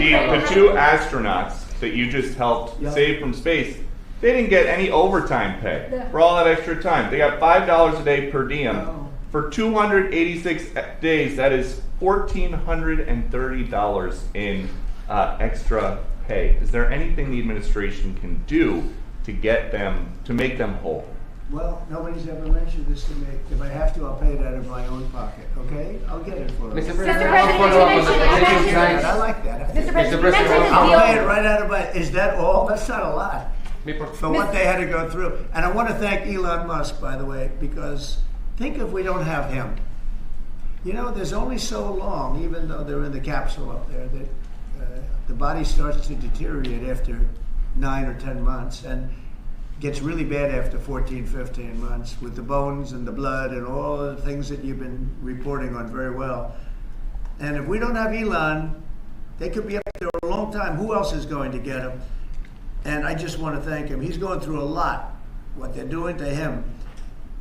The two astronauts that you just helped save from space, they didn't get any overtime pay for all that extra time. They got $5 a day per diem. For 286 days, that is $1,430 in extra pay. Is there anything the administration can do to get them, to make them whole? Well, nobody's ever mentioned this to me. If I have to, I'll pay it out of my own pocket, okay? I'll get it for them. Mr. President, I like that. Mr. President, I'll pay it right out of my, is that all? That's not a lot for what they had to go through. And I want to thank Elon Musk, by the way, because think if we don't have him. You know, there's only so long, even though they're in the capsule up there, that the body starts to deteriorate after 9 or 10 months and gets really bad after 14, 15 months with the bones and the blood and all the things that you've been reporting on very well. And if we don't have Elon, they could be up there a long time. Who else is going to get him? And I just want to thank him. He's going through a lot, what they're doing to him.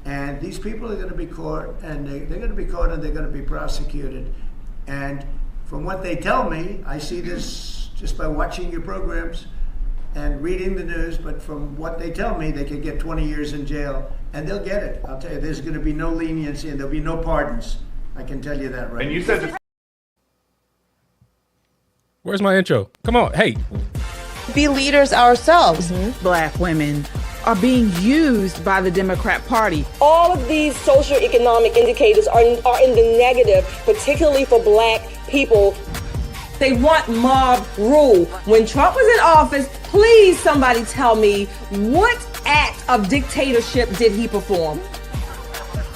And these people are going to be caught, and they're going to be caught, and they're going to be prosecuted. And from what they tell me, I see this just by watching your programs and reading the news, but from what they tell me, they could get 20 years in jail, and they'll get it. I'll tell you, there's going to be no leniency, and there'll be no pardons. I can tell you that right now. And you said Where's my intro? Come on, hey. Be leaders ourselves. Black women are being used by the Democrat Party. All of these socioeconomic indicators are in the negative, particularly for black people. They want mob rule. When Trump was in office, please somebody tell me what act of dictatorship did he perform?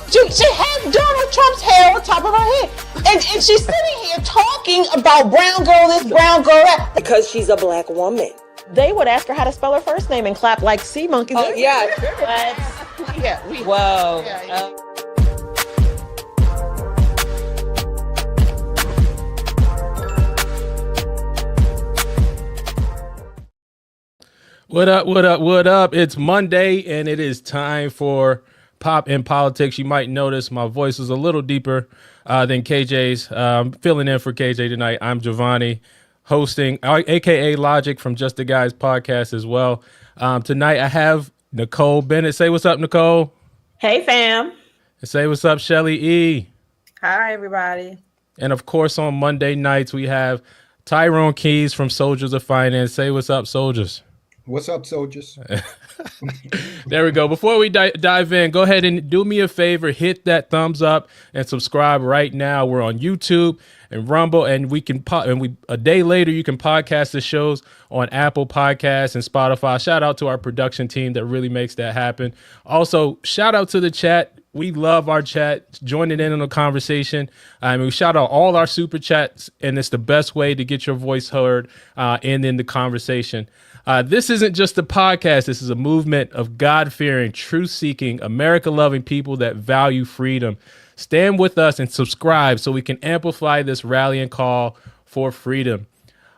She has Donald Trump's hair on top of her head. And she's sitting here talking about brown girl this, brown girl that. Because she's a black woman. They would ask her how to spell her first name and clap like sea monkeys. Oh, yeah. Whoa. What up, what up, what up? It's Monday, and it is time for Pop in Politics. You might notice my voice is a little deeper than KJ's. Filling in for KJ tonight. I'm Giovanni, hosting, a.k.a. Logic from Just the Guys podcast as well. Tonight, I have Nicole Bennett. Say what's up, Nicole. Hey, fam. And say what's up, Shelly E. Hi, everybody. And, of course, on Monday nights, we have Tyrone Keys from Soldiers of Finance. Say what's up, soldiers. What's up, soldiers? There we go. Before we dive in, go ahead and do me a favor, hit that thumbs up and subscribe right now. We're on YouTube and Rumble, and a day later you can podcast the shows on Apple Podcasts and Spotify. Shout out to our production team that really makes that happen. Also, shout out to the chat. We love our chat, joining in on the conversation. We shout out all our super chats, and it's the best way to get your voice heard and in the conversation. This isn't just a podcast. This is a movement of God-fearing, truth-seeking, America-loving people that value freedom. Stand with us and subscribe so we can amplify this rallying call for freedom.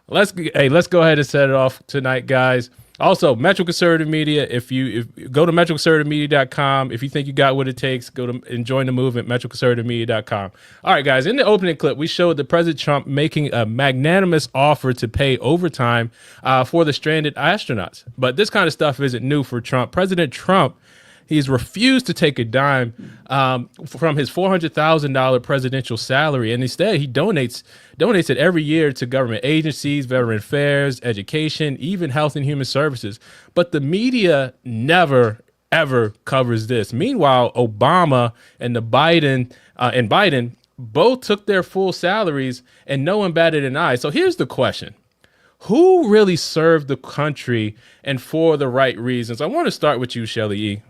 Let's go ahead and set it off tonight, guys. Also, Metro Conservative Media, if you go to metroconservativemedia.com, if you think you got what it takes, go to and join the movement, metroconservativemedia.com. All right, guys, in the opening clip, we showed the President Trump making a magnanimous offer to pay overtime for the stranded astronauts. But this kind of stuff isn't new for Trump. President Trump, he's refused to take a dime from his $400,000 presidential salary, and instead he donates it every year to government agencies, veteran affairs, education, even health and human services. But the media never, ever covers this. Meanwhile, Obama and Biden both took their full salaries, and no one batted an eye. So here's the question. Who really served the country and for the right reasons? I want to start with you, Shelly E.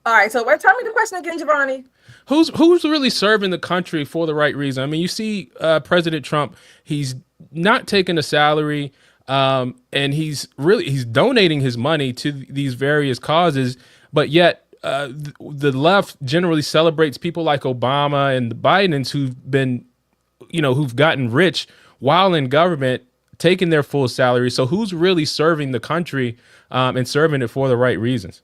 All right, so tell me the question again, Giovanni. Who's really serving the country for the right reason? I mean, you see President Trump, he's not taking a salary, and he's donating his money to these various causes, but yet the left generally celebrates people like Obama and the Bidens who've gotten rich while in government, taking their full salary. So who's really serving the country and serving it for the right reasons?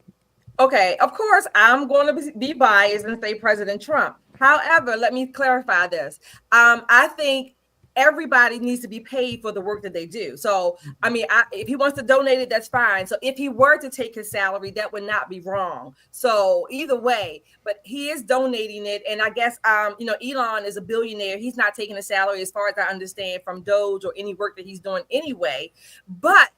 Okay, of course, I'm going to be biased and say President Trump. However, let me clarify this. I think everybody needs to be paid for the work that they do. So, I mean, if he wants to donate it, that's fine. So if he were to take his salary, that would not be wrong. So either way, but he is donating it. And I guess, Elon is a billionaire. He's not taking a salary as far as I understand from DOGE or any work that he's doing anyway. But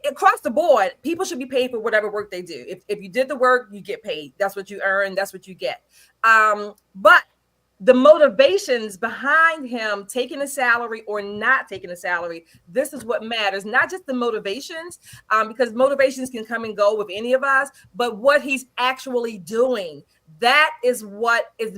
across the board, people should be paid for whatever work they do. If you did the work, you get paid. That's what you earn. That's what you get. But the motivations behind him taking a salary or not taking a salary, this is what matters. Not just the motivations, because motivations can come and go with any of us, but what he's actually doing. That is what is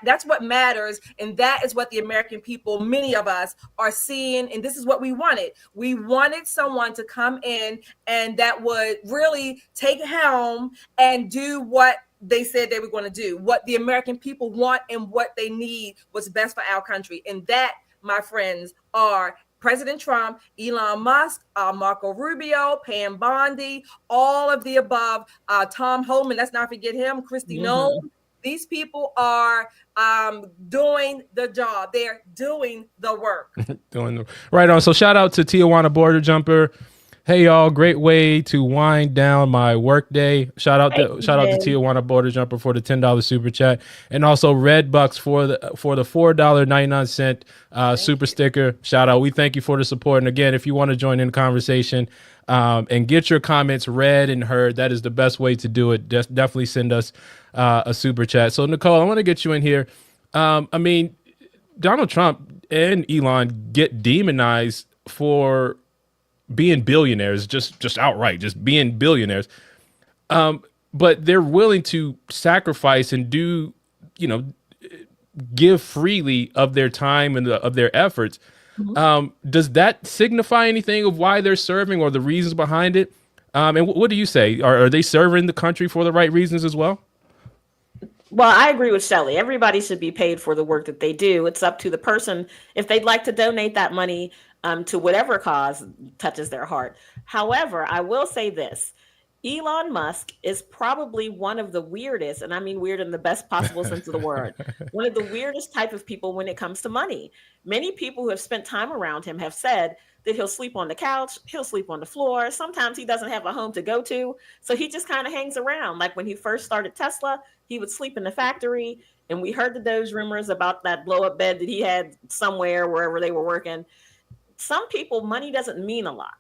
that's what matters. And that is what the American people, many of us, are seeing. And this is what we wanted. We wanted someone to come in and that would really take helm and do what they said they were going to do, what the American people want and what they need, what's best for our country. And that, my friends, are President Trump, Elon Musk, Marco Rubio, Pam Bondi, all of the above, Tom Homan, let's not forget him, Kristi Noem. These people are doing the job. They're doing the work. Right on. So shout out to Tijuana Border Jumper. Hey y'all, great way to wind down my work day. Shout out to Tijuana Border Jumper for the $10 super chat, and also Red Bucks for the $4.99 super sticker. Shout out. We thank you for the support. And again, if you want to join in the conversation and get your comments read and heard, that is the best way to do it. Just definitely send us a super chat. So Nicole, I want to get you in here. I mean, Donald Trump and Elon get demonized for being billionaires, just outright, just being billionaires. But they're willing to sacrifice and do, give freely of their time and of their efforts. Does that signify anything of why they're serving or the reasons behind it? And what do you say? Are they serving the country for the right reasons as well? Well, I agree with Shelley. Everybody should be paid for the work that they do. It's up to the person if they'd like to donate that money to whatever cause touches their heart. However, I will say this. Elon Musk is probably one of the weirdest, and I mean weird in the best possible sense of the word, one of the weirdest type of people when it comes to money. Many people who have spent time around him have said that he'll sleep on the couch, he'll sleep on the floor. Sometimes he doesn't have a home to go to, so he just kind of hangs around. Like when he first started Tesla, he would sleep in the factory, and we heard the DOGE rumors about that blow-up bed that he had somewhere, wherever they were working. Some people, money doesn't mean a lot.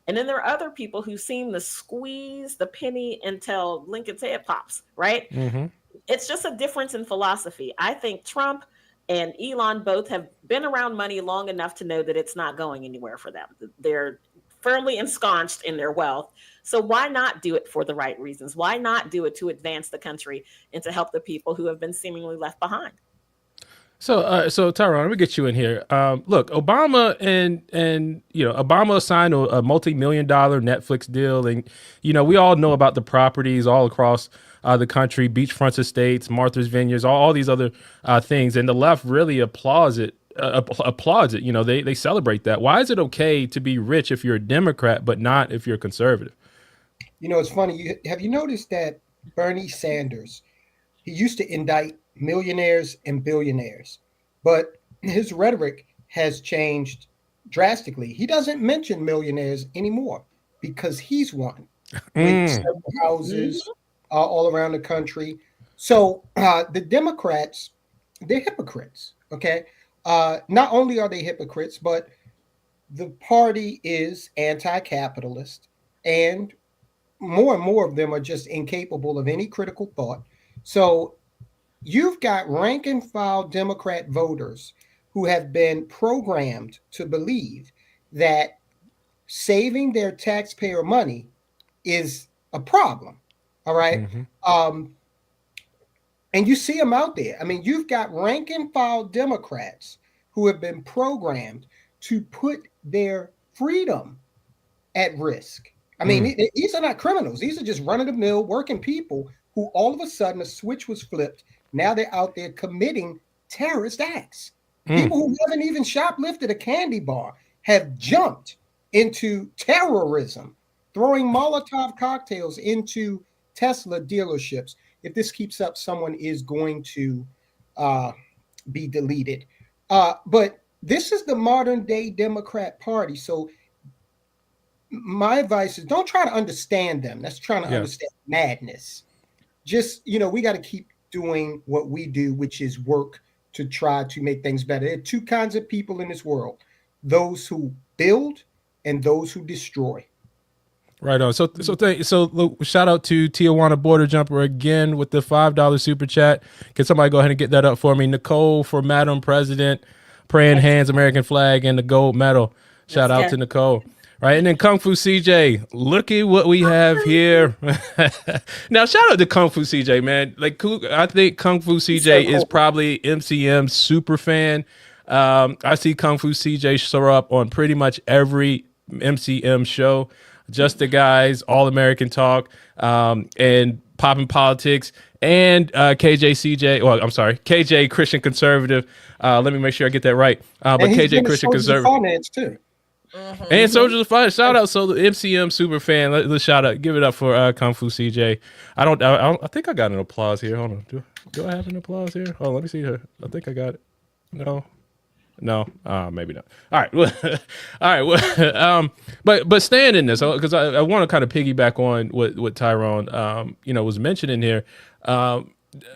And then there are other people who seem to squeeze the penny until Lincoln's head pops, right? Mm-hmm. It's just a difference in philosophy. I think Trump and Elon both have been around money long enough to know that it's not going anywhere for them. They're firmly ensconced in their wealth. So why not do it for the right reasons? Why not do it to advance the country and to help the people who have been seemingly left behind? So Tyrone, let me get you in here. Look, Obama and Obama signed a multi-million-dollar Netflix deal, and we all know about the properties all across the country, beachfront estates, Martha's Vineyards, all these other things, and the left really applauds it. They celebrate that. Why is it okay to be rich if you're a Democrat, but not if you're conservative? It's funny. Have you noticed that Bernie Sanders, he used to indict millionaires and billionaires, but his rhetoric has changed drastically. He doesn't mention millionaires anymore because he's one with several houses all around the country. So the Democrats, they're hypocrites. Okay. Not only are they hypocrites, but the party is anti-capitalist, and more of them are just incapable of any critical thought. So you've got rank and file Democrat voters who have been programmed to believe that saving their taxpayer money is a problem. All right. Mm-hmm. And you see them out there. I mean, you've got rank and file Democrats who have been programmed to put their freedom at risk. I mean, these are not criminals. These are just run-of-the-mill working people who all of a sudden a switch was flipped. Now they're out there committing terrorist acts. People who haven't even shoplifted a candy bar have jumped into terrorism, throwing Molotov cocktails into Tesla dealerships. If this keeps up, someone is going to be deleted. But this is the modern day Democrat Party. So my advice is don't try to understand them. That's trying to understand madness. Just, we got to keep doing what we do, which is work to try to make things better. There are two kinds of people in this world, those who build and those who destroy. Right on. So shout out to Tijuana Border Jumper again with the $5 super chat. Can somebody go ahead and get that up for me? Nicole for Madam President, praying hands, American flag, and the gold medal. Shout out to Nicole. Right, and then Kung Fu CJ, look at what we have here. Now, shout out to Kung Fu CJ, man. Like, I think Kung Fu CJ is probably MCM's super fan. I see Kung Fu CJ show up on pretty much every MCM show. Just the Guys, All American Talk, and Poppin' Politics, and KJ Christian Conservative. Let me make sure I get that right. But KJ Christian Conservative. Finance too. And Soldiers of Fire, shout out. So the MCM super fan, let's shout out, give it up for Kung Fu CJ. I think I got an applause here. Hold on, do I have an applause here? Oh, let me see her. I think I got it. No, maybe not. All right, but staying in this, because I want to kind of piggyback on what Tyrone was mentioning here.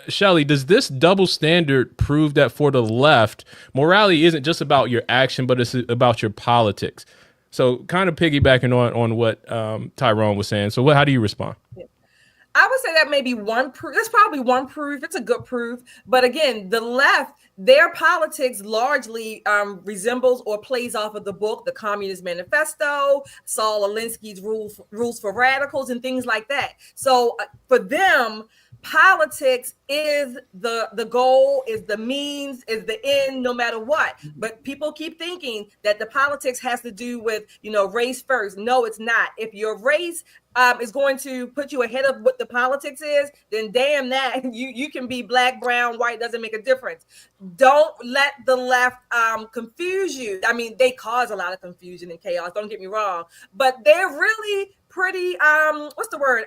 Shelly, does this double standard prove that for the left, morality isn't just about your action, but it's about your politics? So kind of piggybacking on what Tyrone was saying. So how do you respond? I would say that maybe one proof. That's probably one proof. It's a good proof. But again, the left, their politics largely resembles or plays off of the book, the Communist Manifesto, Saul Alinsky's rules for radicals, and things like that. So for them, politics is the goal, is the means, is the end, no matter what. But people keep thinking that the politics has to do with, race first. No, it's not. If your race is going to put you ahead of what the politics is, then damn that, you can be black, brown, white, doesn't make a difference. Don't let the left confuse you. I mean, they cause a lot of confusion and chaos, don't get me wrong, but they're really pretty, what's the word?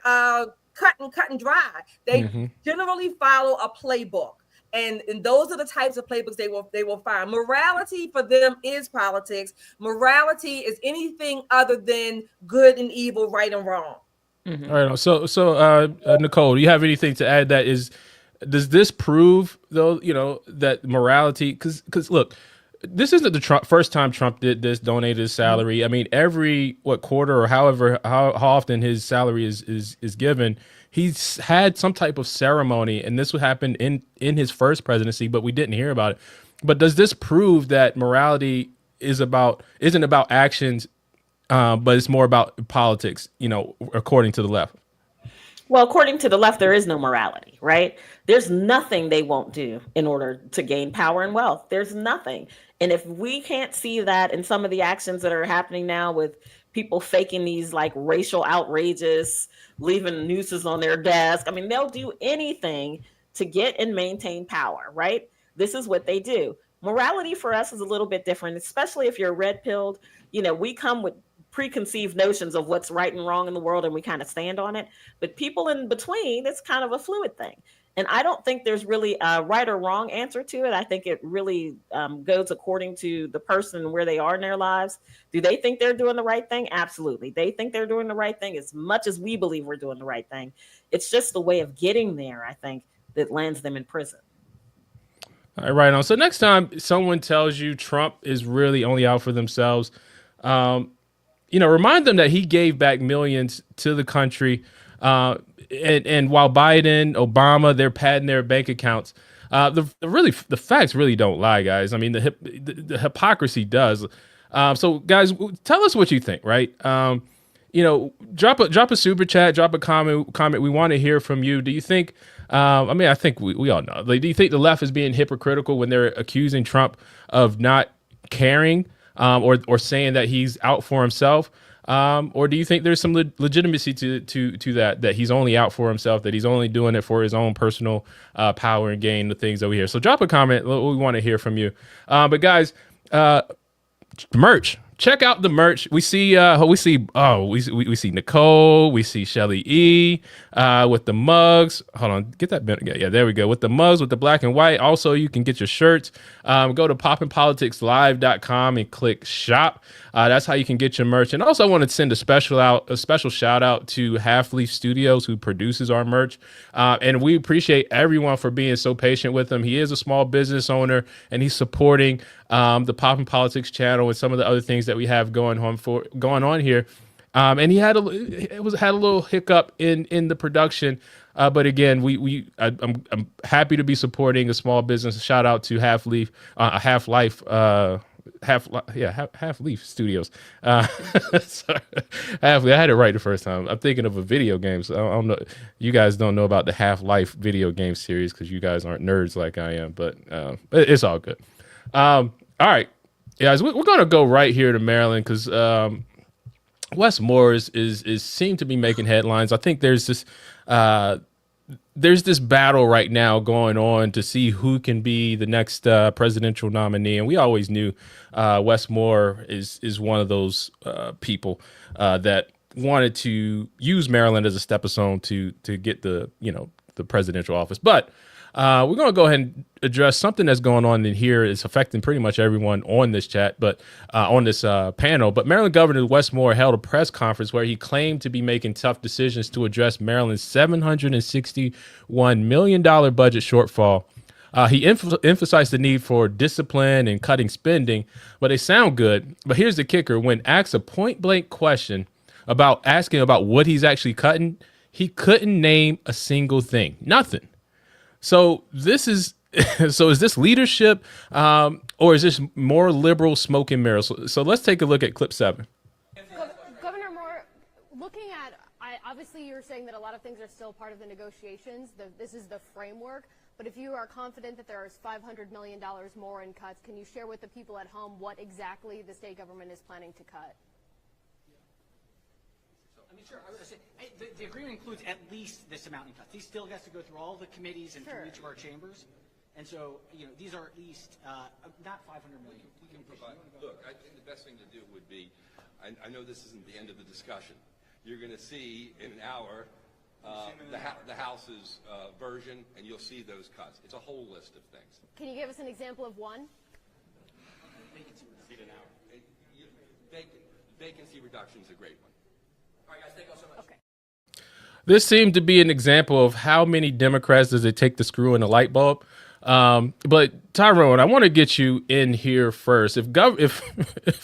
Cut and dry. They generally follow a playbook. And those are the types of playbooks they will find. Morality for them is politics. Morality is anything other than good and evil, right and wrong. All right. So Nicole, do you have anything to add? Does this prove though, that morality? Because look, this isn't the first time Trump did this, donated his salary. I mean, every quarter or however how often his salary is given, he's had some type of ceremony, and this would happen in his first presidency, but we didn't hear about it. But does this prove that morality isn't about actions, but it's more about politics, according to the left? Well, according to the left, there is no morality, right? There's nothing they won't do in order to gain power and wealth. There's nothing. And if we can't see that in some of the actions that are happening now with people faking these like racial outrages, leaving nooses on their desk, I mean, they'll do anything to get and maintain power, right? This is what they do. Morality for us is a little bit different, especially if you're red-pilled. We come with preconceived notions of what's right and wrong in the world, and we kind of stand on it. But people in between, it's kind of a fluid thing. And I don't think there's really a right or wrong answer to it. I think it really goes according to the person and where they are in their lives. Do they think they're doing the right thing? Absolutely. They think they're doing the right thing as much as we believe we're doing the right thing. It's just the way of getting there, I think, that lands them in prison. All right, right on. So next time someone tells you Trump is really only out for themselves, remind them that he gave back millions to the country. And while Biden, Obama, they're padding their bank accounts, the facts really don't lie, guys. I mean, the hypocrisy does. So guys, tell us what you think, right? Drop a super chat, drop a comment. We want to hear from you. Do you think, I think we all know, do you think the left is being hypocritical when they're accusing Trump of not caring, or saying that he's out for himself? Or do you think there's some legitimacy to that he's only out for himself, that he's only doing it for his own personal power and gain, the things over here? So drop a comment. We want to hear from you. But guys, merch, check out the merch. We see Nicole, we see Shelly E with the mugs. Hold on, get that bit. Yeah, there we go. With the mugs with the black and white. Also, you can get your shirts. Go to poppinpoliticslive.com and click shop. That's how you can get your merch. And also, I want to send a special shout out to Half Leaf Studios, who produces our merch. And we appreciate everyone for being so patient with him. He is a small business owner, and he's supporting the Poppin' Politics channel and some of the other things that we have going on here. And he had a little hiccup in the production. But again, I'm happy to be supporting a small business. Shout out to Half Leaf Studios. Sorry. Half Leaf. I had it right the first time. I'm thinking of a video game. So I don't know. You guys don't know about the Half-Life video game series because you guys aren't nerds like I am. But it's all good. All right, guys, we're gonna go right here to Maryland because Wes Moore is seem to be making headlines. I think there's this battle right now going on to see who can be the next presidential nominee, and we always knew Wes Moore is one of those people that wanted to use Maryland as a stepping stone to get the presidential office, but. We're going to go ahead and address something that's going on in here. It's affecting pretty much everyone on this chat, but on this panel. But Maryland Governor Wes Moore held a press conference where he claimed to be making tough decisions to address Maryland's $761 million budget shortfall. He emphasized the need for discipline and cutting spending, but they sound good. But here's the kicker. When asked a point-blank question about what he's actually cutting, he couldn't name a single thing. Nothing. So is this leadership or is this more liberal smoke and mirrors? So let's take a look at clip 7. Governor Moore, looking at, obviously you're saying that a lot of things are still part of the negotiations. This is the framework. But if you are confident that there is $500 million more in cuts, can you share with the people at home what exactly the state government is planning to cut? Sure. I would say the agreement includes at least this amount in cuts. He still has to go through all the committees and through each of our chambers, and so these are at least not 500 million. We can provide. Look, I think the best thing to do would be. I know this isn't the end of the discussion. You're going to see in an hour the House's version, and you'll see those cuts. It's a whole list of things. Can you give us an example of one? Vacancy reduction is a great one. All right, guys, thank you all so much. Okay. This seemed to be an example of how many Democrats does it take to screw in a light bulb. But Tyrone, I want to get you in here first. If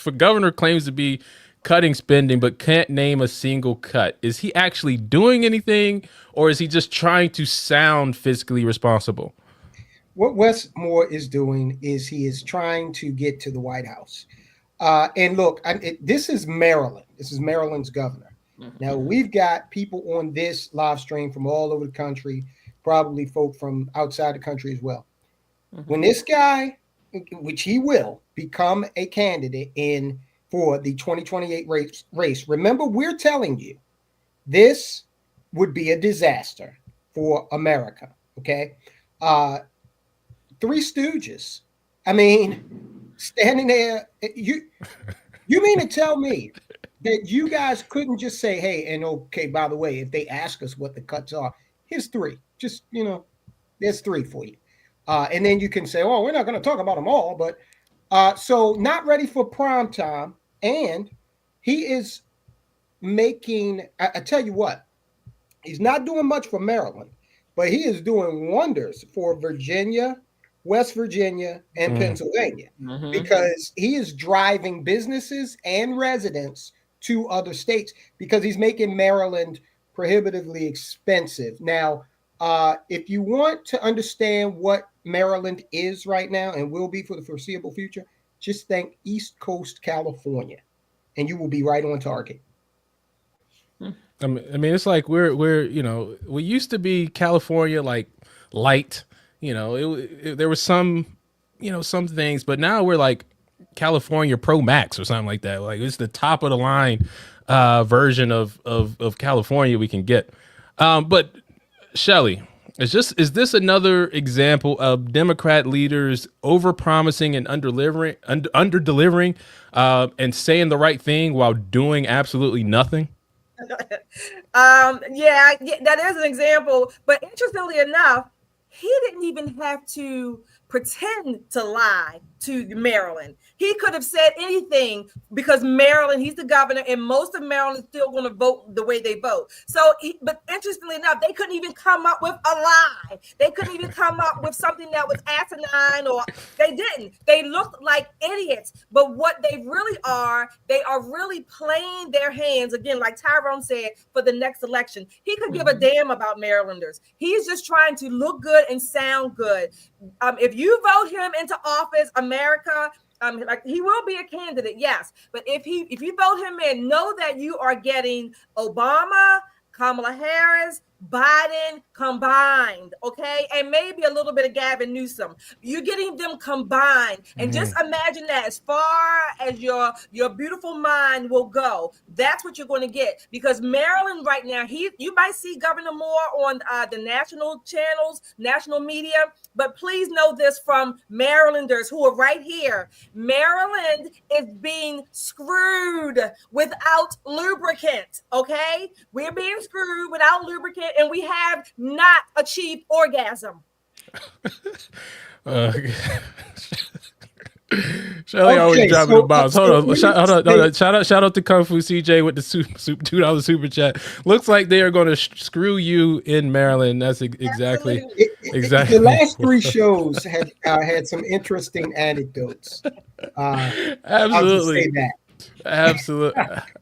a governor claims to be cutting spending but can't name a single cut, is he actually doing anything, or is he just trying to sound fiscally responsible? What Wes Moore is doing is he is trying to get to the White House. And look, this is Maryland. This is Maryland's governor. Now, we've got people on this live stream from all over the country, probably folk from outside the country as well. When this guy, which he will, become a candidate for the 2028 race, remember, we're telling you this would be a disaster for America, okay? Three Stooges. I mean, standing there, you mean to tell me that you guys couldn't just say, hey, and okay, by the way, if they ask us what the cuts are, here's 3. Just, there's 3 for you. And then you can say, oh, we're not going to talk about them all. But so not ready for prime time. And he is making, I tell you what, he's not doing much for Maryland, but he is doing wonders for Virginia, West Virginia, and Pennsylvania, because he is driving businesses and residents to other states because he's making Maryland prohibitively expensive. Now, if you want to understand what Maryland is right now and will be for the foreseeable future, just think East Coast California, and you will be right on target. I mean, it's like we're we used to be California like light. There was some things, but now we're like California Pro Max or something like that. Like it's the top of the line version of California we can get. But Shelly, Is this another example of Democrat leaders over-promising and under-delivering, and saying the right thing while doing absolutely nothing? Yeah, that is an example. But interestingly enough, he didn't even have to pretend to lie to Maryland. He could have said anything because Maryland, he's the governor, and most of Maryland is still going to vote the way they vote. So, but interestingly enough, they couldn't even come up with a lie. They couldn't even come up with something that was asinine, or they didn't. They looked like idiots. But what they are really playing their hands, again, like Tyrone said, for the next election. He could give a damn about Marylanders. He's just trying to look good and sound good. If you vote him into office, America, like he will be a candidate, yes. But if you vote him in, know that you are getting Obama, Kamala Harris, Biden combined, okay? And maybe a little bit of Gavin Newsom. You're getting them combined. And just imagine that as far as your beautiful mind will go, that's what you're going to get. Because Maryland right now, you might see Governor Moore on the national channels, national media, but please know this from Marylanders who are right here. Maryland is being screwed without lubricant, okay? We're being screwed without lubricant, and we have not achieved orgasm. Shelly always dropping the bombs. Hold on. Shout out to Kung Fu CJ with the $2 super chat. Looks like they are going to screw you in Maryland. That's exactly. The last three shows had some interesting anecdotes. Absolutely. I'll just say that.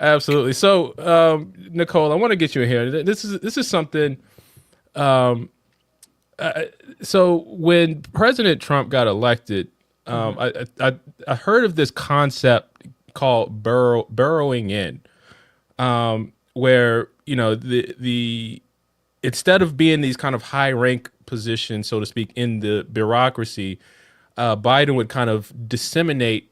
Absolutely. So, Nicole, I want to get you in here. This is something. So when President Trump got elected, I heard of this concept called burrowing in, where the instead of being these kind of high rank positions, so to speak, in the bureaucracy, Biden would kind of disseminate,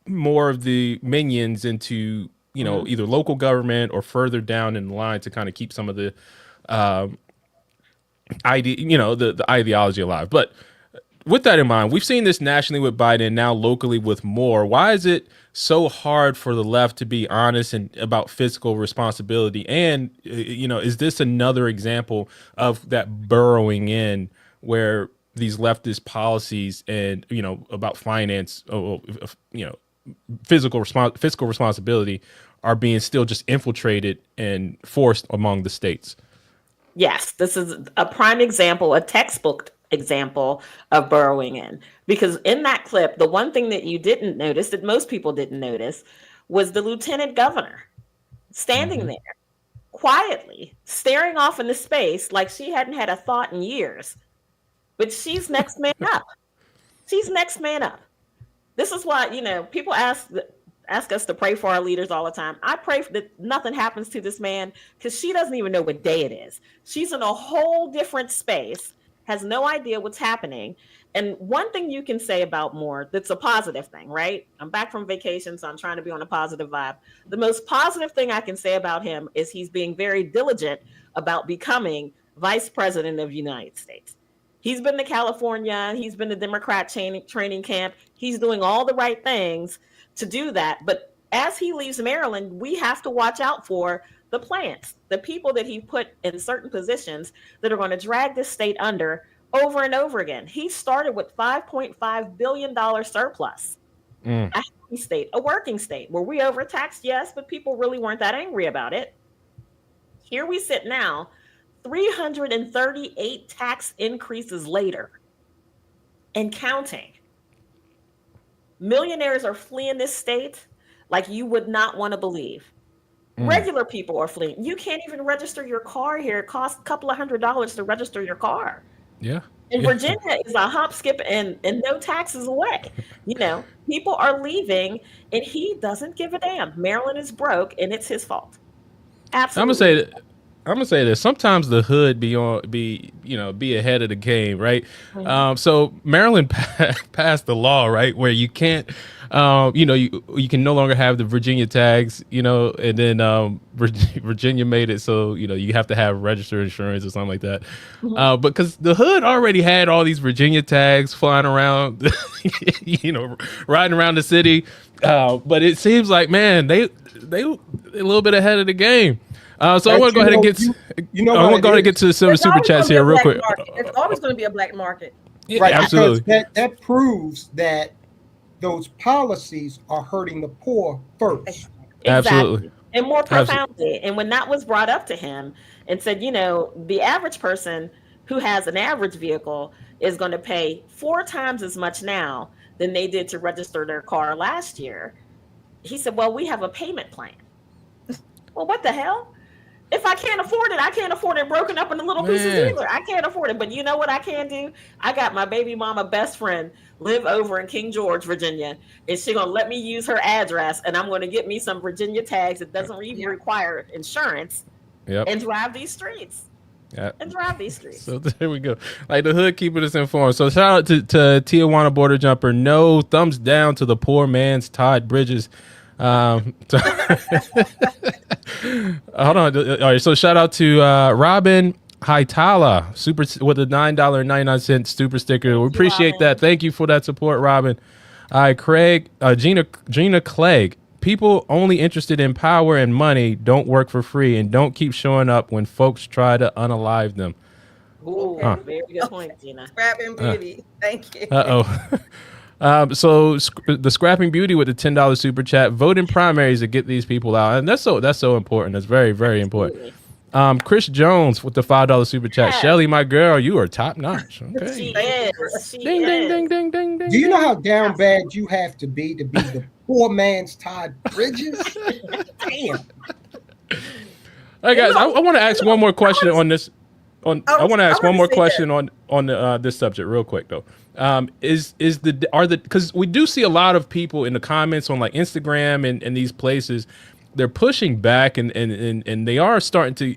more of the minions into either local government or further down in the line to kind of keep some of the the ideology alive. But with that in mind, we've seen this nationally with Biden, now locally with Moore. Why is it so hard for the left to be honest and about fiscal responsibility? And is this another example of that burrowing in where these leftist policies and about finance, fiscal responsibility are being still just infiltrated and forced among the states? Yes, this is a prime example, a textbook example of burrowing in. Because in that clip, the one thing that you didn't notice, that most people didn't notice, was the lieutenant governor standing there quietly, staring off into space like she hadn't had a thought in years. But she's next man up. She's next man up. This is why, people ask us to pray for our leaders all the time. I pray that nothing happens to this man because she doesn't even know what day it is. She's in a whole different space, has no idea what's happening. And one thing you can say about Moore, that's a positive thing, right? I'm back from vacation, so I'm trying to be on a positive vibe. The most positive thing I can say about him is he's being very diligent about becoming vice president of the United States. He's been to California. He's been to Democrat training camp. He's doing all the right things to do that. But as he leaves Maryland, we have to watch out for the plants, the people that he put in certain positions that are going to drag this state under over and over again. He started with $5.5 billion surplus. A happy state, a working state where we overtaxed, yes, but people really weren't that angry about it. Here we sit now, 338 tax increases later and counting. Millionaires are fleeing this state like you would not want to believe. Regular people are fleeing. You can't even register your car here. It costs a couple of $100s to register your car. Yeah. And Virginia is a hop, skip, and no taxes away. People are leaving, and he doesn't give a damn. Maryland is broke, and it's his fault. Absolutely. I'm gonna say this. Sometimes the hood be ahead of the game, right? So Maryland passed the law, right, where you can't, you can no longer have the Virginia tags, and then Virginia made it so you have to have registered insurance or something like that. But because the hood already had all these Virginia tags flying around, riding around the city, but it seems like, man, they a little bit ahead of the game. So I want to go ahead and get to some super chats here real quick. It's always going to be a black market. Yeah, right, absolutely. That proves that those policies are hurting the poor first. Exactly. Absolutely. And more profoundly. And when that was brought up to him and said, the average person who has an average vehicle is going to pay 4 times as much now than they did to register their car last year. He said, well, we have a payment plan. Well, what the hell? If I can't afford it, I can't afford it broken up into little pieces either. I can't afford it. But you know what I can do? I got my baby mama best friend live over in King George, Virginia. And she's going to let me use her address. And I'm going to get me some Virginia tags that doesn't even require insurance and drive these streets. Yeah. And drive these streets. So there we go. Like the hood keeping us informed. So shout out to Tijuana Border Jumper. No thumbs down to the poor man's Todd Bridges. Hold on. All right. So shout out to Robin Haitala, super with a $9.99 super sticker. We appreciate that. Thank you for that support, Robin. All right, Craig, Gina Clegg. People only interested in power and money don't work for free and don't keep showing up when folks try to unalive them. Ooh, very good point, Gina. Scrapping beauty. Thank you. So the Scrapping Beauty with the $10 super chat. Vote in primaries to get these people out, and that's so important. That's very, very important. Chris Jones with the $5 super chat. Shelly, my girl, you are top notch. Okay. She is. Ding, ding, ding, ding, ding, ding. Do you know how down bad you have to be the poor man's Todd Bridges? Damn. All right, guys. I want to ask one more question on this. I want to ask one more question on this subject real quick though. Because we do see a lot of people in the comments on like Instagram and these places, they're pushing back and they are starting to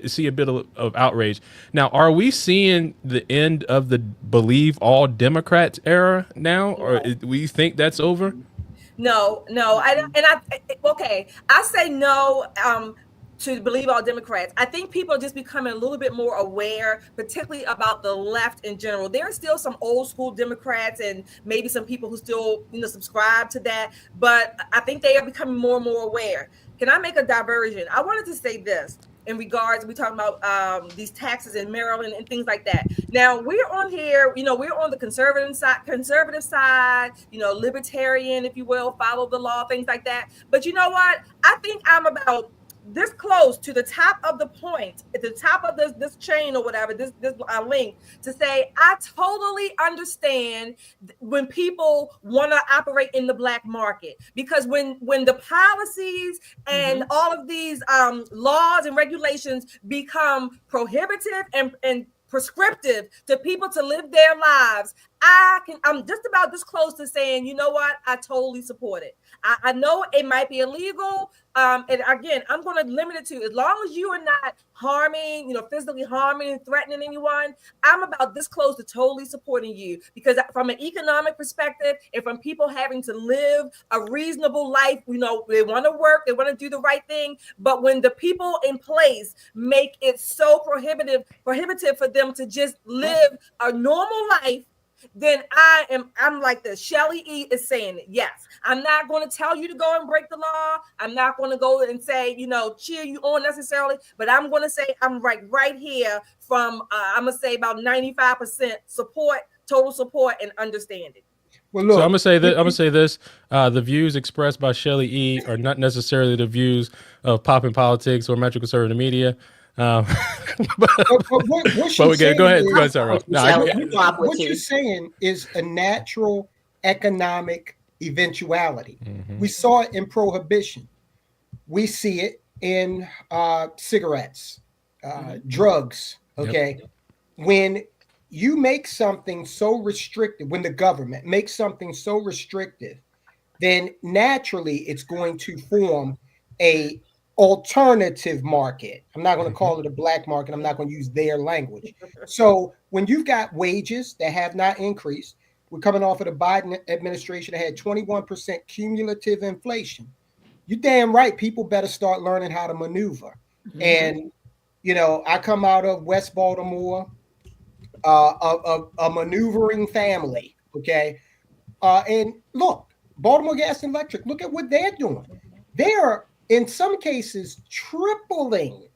see a bit of outrage. Now, are we seeing the end of the believe all Democrats era now, or do we think that's over? No, I don't. And I say no. To believe all Democrats. I think people are just becoming a little bit more aware, particularly about the left in general. There are still some old school Democrats and maybe some people who still, subscribe to that, but I think they are becoming more and more aware. Can I make a diversion? I wanted to say this in regards, we're talking about these taxes in Maryland and things like that. Now we're on here, we're on the conservative side, libertarian, if you will, follow the law, things like that. But you know what? I think I'm about this close to the top of the point, at the top of this chain or whatever, this link, to say I totally understand when people want to operate in the black market, because when the policies and all of these laws and regulations become prohibitive and prescriptive to people to live their lives, I'm just about this close to saying, you know what, I totally support it. I know it might be illegal. And again, I'm going to limit it to as long as you are not harming, physically harming and threatening anyone. I'm about this close to totally supporting you, because from an economic perspective and from people having to live a reasonable life, they want to work, they want to do the right thing. But when the people in place make it so prohibitive for them to just live a normal life, then I'm like this. Shelly E is saying it. Yes, I'm not going to tell you to go and break the law. I'm not going to go and say, cheer you on necessarily, but I'm going to say I'm right here from, I'm going to say about 95% support, total support and understanding. Well, look, so I'm gonna say this: the views expressed by Shelly E are not necessarily the views of Poppin' Politics or Metro Conservative Media. What you're saying is a natural economic eventuality. We saw it in prohibition. We see it in cigarettes, drugs. Okay, when you make something so restrictive, when the government makes something so restrictive, then naturally it's going to form a alternative market. I'm not going to call it a black market. I'm not going to use their language. So when you've got wages that have not increased, we're coming off of the Biden administration that had 21% cumulative inflation. You're damn right. People better start learning how to maneuver. And, you know, I come out of West Baltimore, a maneuvering family. Okay. And look, Baltimore Gas and Electric, look at what they're doing. They are, in some cases, tripling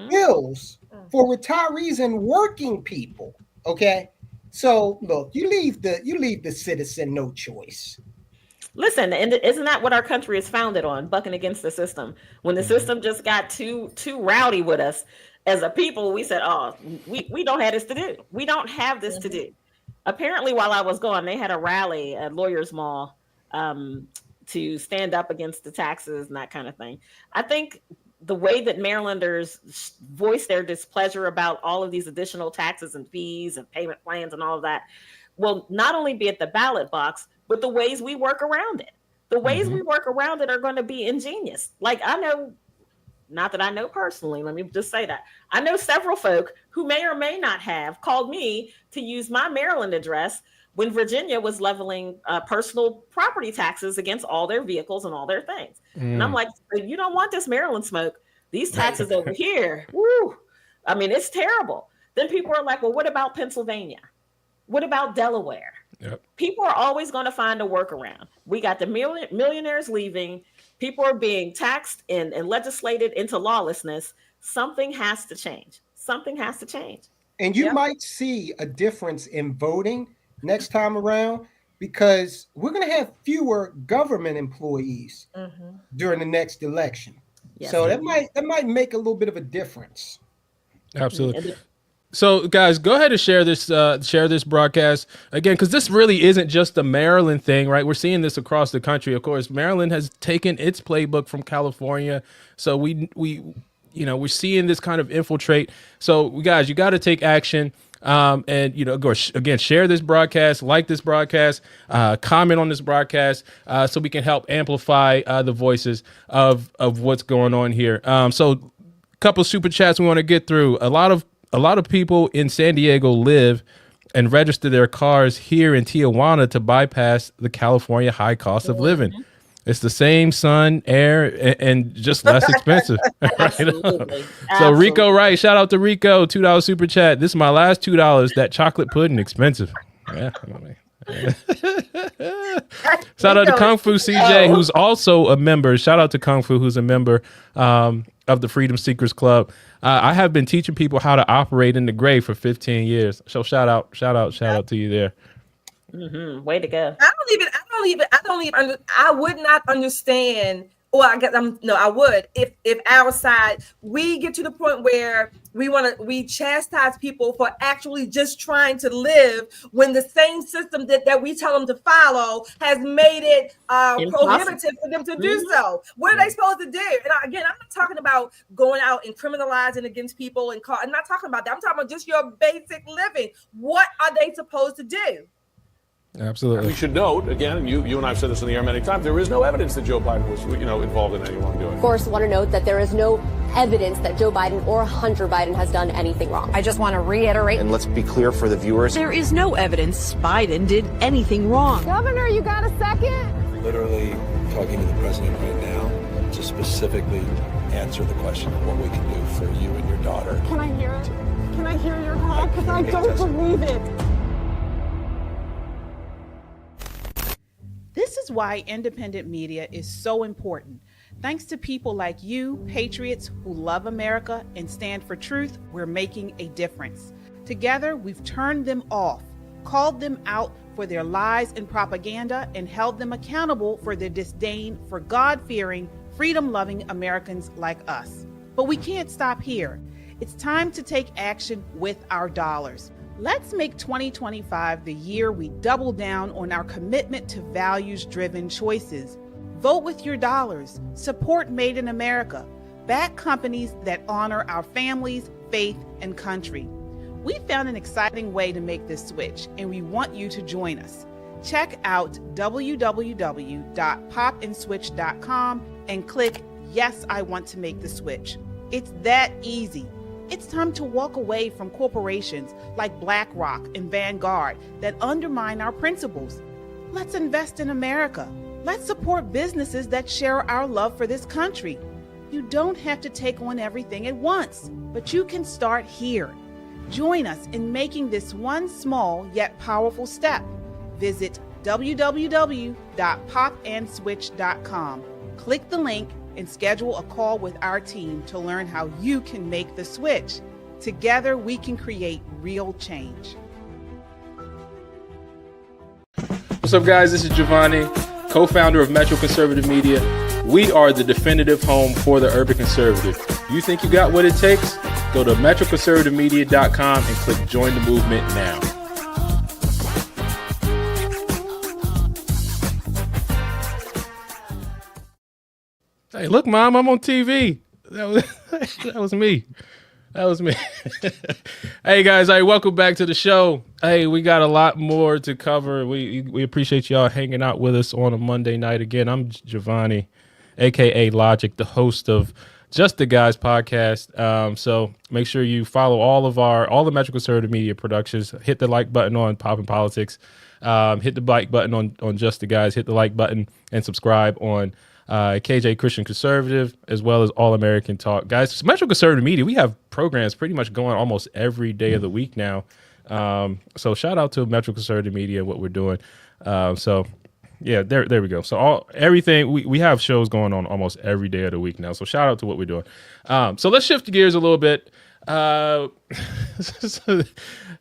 bills for retirees and working people. Okay. So look, you leave the citizen no choice. Listen, and isn't that what our country is founded on? Bucking against the system. When the system just got too rowdy with us as a people, we said, "Oh, we don't have this to do. We don't have this to do." Apparently, while I was gone, they had a rally at Lawyers Mall to stand up against the taxes and that kind of thing. I think the way that Marylanders voice their displeasure about all of these additional taxes and fees and payment plans and all of that will not only be at the ballot box, but the ways we work around it. The ways we work around it are going to be ingenious. Like, I know, not that I know personally, let me just say that. I know several folk who may or may not have called me to use my Maryland address when Virginia was leveling personal property taxes against all their vehicles and all their things. And I'm like, you don't want this Maryland smoke. These taxes over here, woo. I mean, it's terrible. Then people are like, well, what about Pennsylvania? What about Delaware? Yep. People are always going to find a workaround. We got the millionaires leaving. People are being taxed and legislated into lawlessness. Something has to change. Something has to change. And you might see a difference in voting next time around because we're going to have fewer government employees during the next election. Yes. So that might make a little bit of a difference. Absolutely. So, guys, go ahead and share this broadcast again, because this really isn't just a Maryland thing, right? We're seeing this across the country. Of course, Maryland has taken its playbook from California, so we're seeing this kind of infiltrate. So, guys, you got to take action. And again, share this broadcast, like this broadcast, comment on this broadcast, so we can help amplify the voices of what's going on here. So, a couple super chats we want to get through. A lot of people in San Diego live and register their cars here in Tijuana to bypass the California high cost of living. It's the same sun, air, and just less expensive. Absolutely. So Rico Wright, shout out to Rico, $2 super chat. This is my last $2. That chocolate pudding expensive. Yeah. Shout out to Kung Fu CJ, who's also a member. Shout out to Kung Fu, who's a member of the Freedom Seekers Club. I have been teaching people how to operate in the gray for 15 years. So shout out to you there. Way to go. I would not understand. Well, I guess I would if our side we get to the point where we chastise people for actually just trying to live when the same system that we tell them to follow has made it prohibitive for them to do so. What are they supposed to do? And again, I'm not talking about going out and criminalizing against people I'm not talking about that. I'm talking about just your basic living. What are they supposed to do? Absolutely. We should note, again, you and I have said this in the air many times, there is no evidence that Joe Biden was, involved in any wrongdoing. Of course, I want to note that there is no evidence that Joe Biden or Hunter Biden has done anything wrong. I just want to reiterate. And let's be clear for the viewers. There is no evidence Biden did anything wrong. Governor, you got a second? Literally talking to the president right now to specifically answer the question of what we can do for you and your daughter. Can I hear it? Can I hear your talk? Because I don't believe it. This is why independent media is so important. Thanks to people like you, patriots who love America and stand for truth, we're making a difference. Together, we've turned them off, called them out for their lies and propaganda, and held them accountable for their disdain for God-fearing, freedom-loving Americans like us. But we can't stop here. It's time to take action with our dollars. Let's make 2025 the year we double down on our commitment to values-driven choices. Vote with your dollars. Support Made in America. Back companies that honor our families, faith, and country. We found an exciting way to make this switch, and we want you to join us. Check out www.popandswitch.com and click yes, I want to make the switch. It's that easy. It's time to walk away from corporations like BlackRock and Vanguard that undermine our principles. Let's invest in America. Let's support businesses that share our love for this country. You don't have to take on everything at once, but you can start here. Join us in making this one small yet powerful step. Visit www.popandswitch.com. Click the link and schedule a call with our team to learn how you can make the switch. Together, we can create real change. What's up, guys? This is Giovanni, co-founder of Metro Conservative Media. We are the definitive home for the urban conservative. You think you got what it takes? Go to metroconservativemedia.com and click join the movement now. Hey, look, Mom, I'm on TV. That was me. That was me. Hey, guys, welcome back to the show. Hey, we got a lot more to cover. We appreciate y'all hanging out with us on a Monday night. Again, I'm Giovanni, a.k.a. Logic, the host of Just the Guys podcast. So make sure you follow all the Metro Conservative Media productions. Hit the like button on Poppin' Politics. Hit the like button on Just the Guys. Hit the like button and subscribe on KJ Christian Conservative, as well as All American Talk. Guys, Metro Conservative Media, we have programs pretty much going almost every day of the week now. So shout out to Metro Conservative Media, what we're doing. So yeah, there we go. So everything, we have shows going on almost every day of the week now. So shout out to what we're doing. So let's shift gears a little bit. The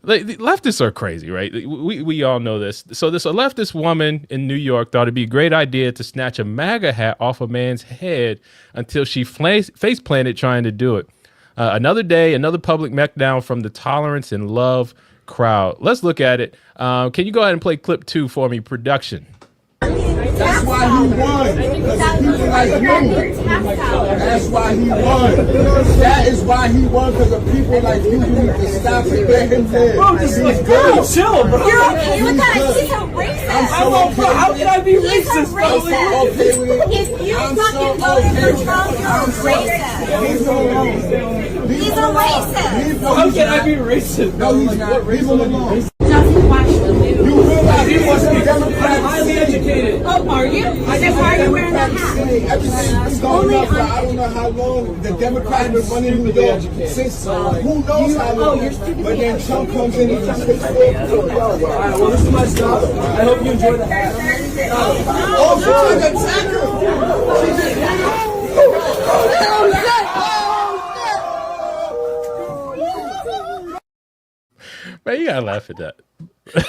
leftists are crazy, right? We all know this. So a leftist woman in New York thought it'd be a great idea to snatch a MAGA hat off a man's head until she face planted trying to do it. Another day, another public meltdown from the tolerance and love crowd. Let's look at it. Can you go ahead and play clip 2 for me, production? That's why he won. Because people like you. That's why he won. That is why he won. Because of people like you need to stop it. Let him live. Bro, just like, bro, chill, bro. You're okay with that? He's a racist. I'm so okay. How can I be racist? He's a racist. Okay with it. If you fucking voted for Trump, you're a racist. He's a racist. How can I be racist? No, he's not. Leave him alone. Doesn't watch the news. You realize he was a Democrat. I'm highly educated. Oh, are you? Then why are you wearing that hat? Everything's going up for I don't know how long. The Democrats been running New York since who knows how long. But then Trump comes in and just takes over. All right, well, this is my style. I hope you enjoy the hat. Oh, she took a Man, you gotta laugh at that.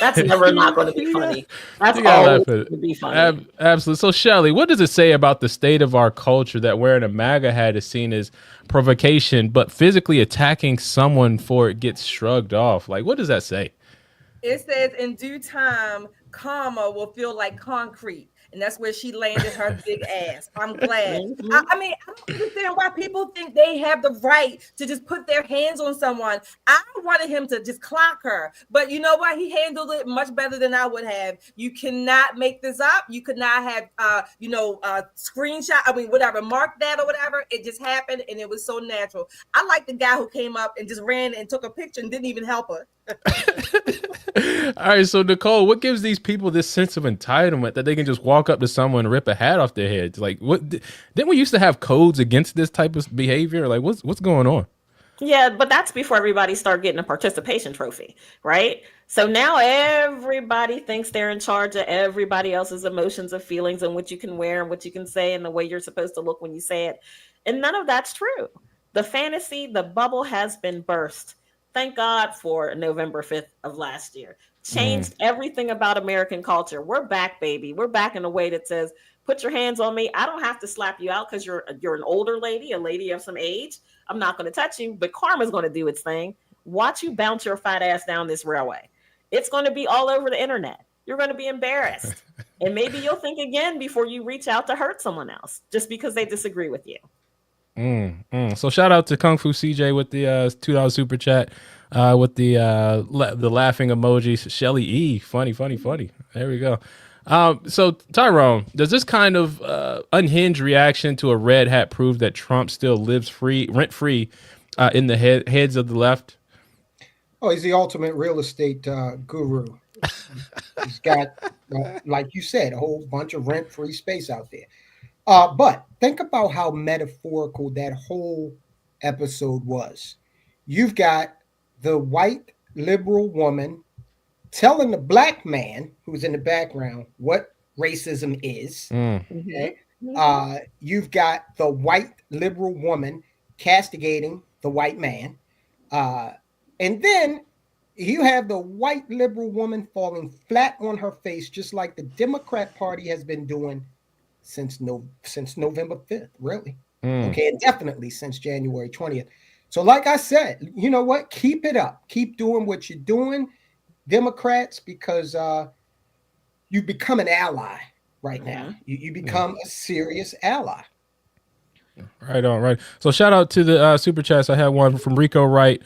That's never not going to be funny. That's always going to be funny. Absolutely. So, Shelly, what does it say about the state of our culture that wearing a MAGA hat is seen as provocation, but physically attacking someone for it gets shrugged off? Like, what does that say? It says, in due time, karma will feel like concrete. And that's where she landed her big ass. I'm glad. I mean, I don't understand why people think they have the right to just put their hands on someone. I wanted him to just clock her. But you know what? He handled it much better than I would have. You cannot make this up. You could not have, screenshot. I mean, whatever, mark that or whatever. It just happened and it was so natural. I like the guy who came up and just ran and took a picture and didn't even help her. All right, so Nicole, what gives these people this sense of entitlement that they can just walk up to someone and rip a hat off their heads? Like, what? Didn't we used to have codes against this type of behavior? Like, what's going on? Yeah, but that's before everybody started getting a participation trophy, right? So now everybody thinks they're in charge of everybody else's emotions and feelings and what you can wear and what you can say and the way you're supposed to look when you say it. And none of that's true. The fantasy, the bubble has been burst. Thank God for November 5th of last year. Changed everything about American culture. We're back, baby. We're back in a way that says, put your hands on me. I don't have to slap you out because you're an older lady, a lady of some age. I'm not going to touch you, but karma's going to do its thing. Watch you bounce your fat ass down this railway. It's going to be all over the internet. You're going to be embarrassed. And maybe you'll think again before you reach out to hurt someone else just because they disagree with you. So shout out to Kung Fu CJ with the $2 super chat with the laughing emoji. Shelly E, funny. There we go. So Tyrone, does this kind of unhinged reaction to a red hat prove that Trump still lives rent free in the heads of the left? Oh, he's the ultimate real estate guru. He's got, like you said, a whole bunch of rent-free space out there. But think about how metaphorical that whole episode was. You've got the white liberal woman telling the black man who's in the background what racism is. Okay? You've got the white liberal woman castigating the white man. And then you have the white liberal woman falling flat on her face, just like the Democrat Party has been doing since November 5th, really. Okay, and definitely since January 20th. So like I said, you know what? Keep it up. Keep doing what you're doing, Democrats, because you become an ally right now. You become a serious ally. Right on, right. So shout out to the super chats. I had one from Rico Wright.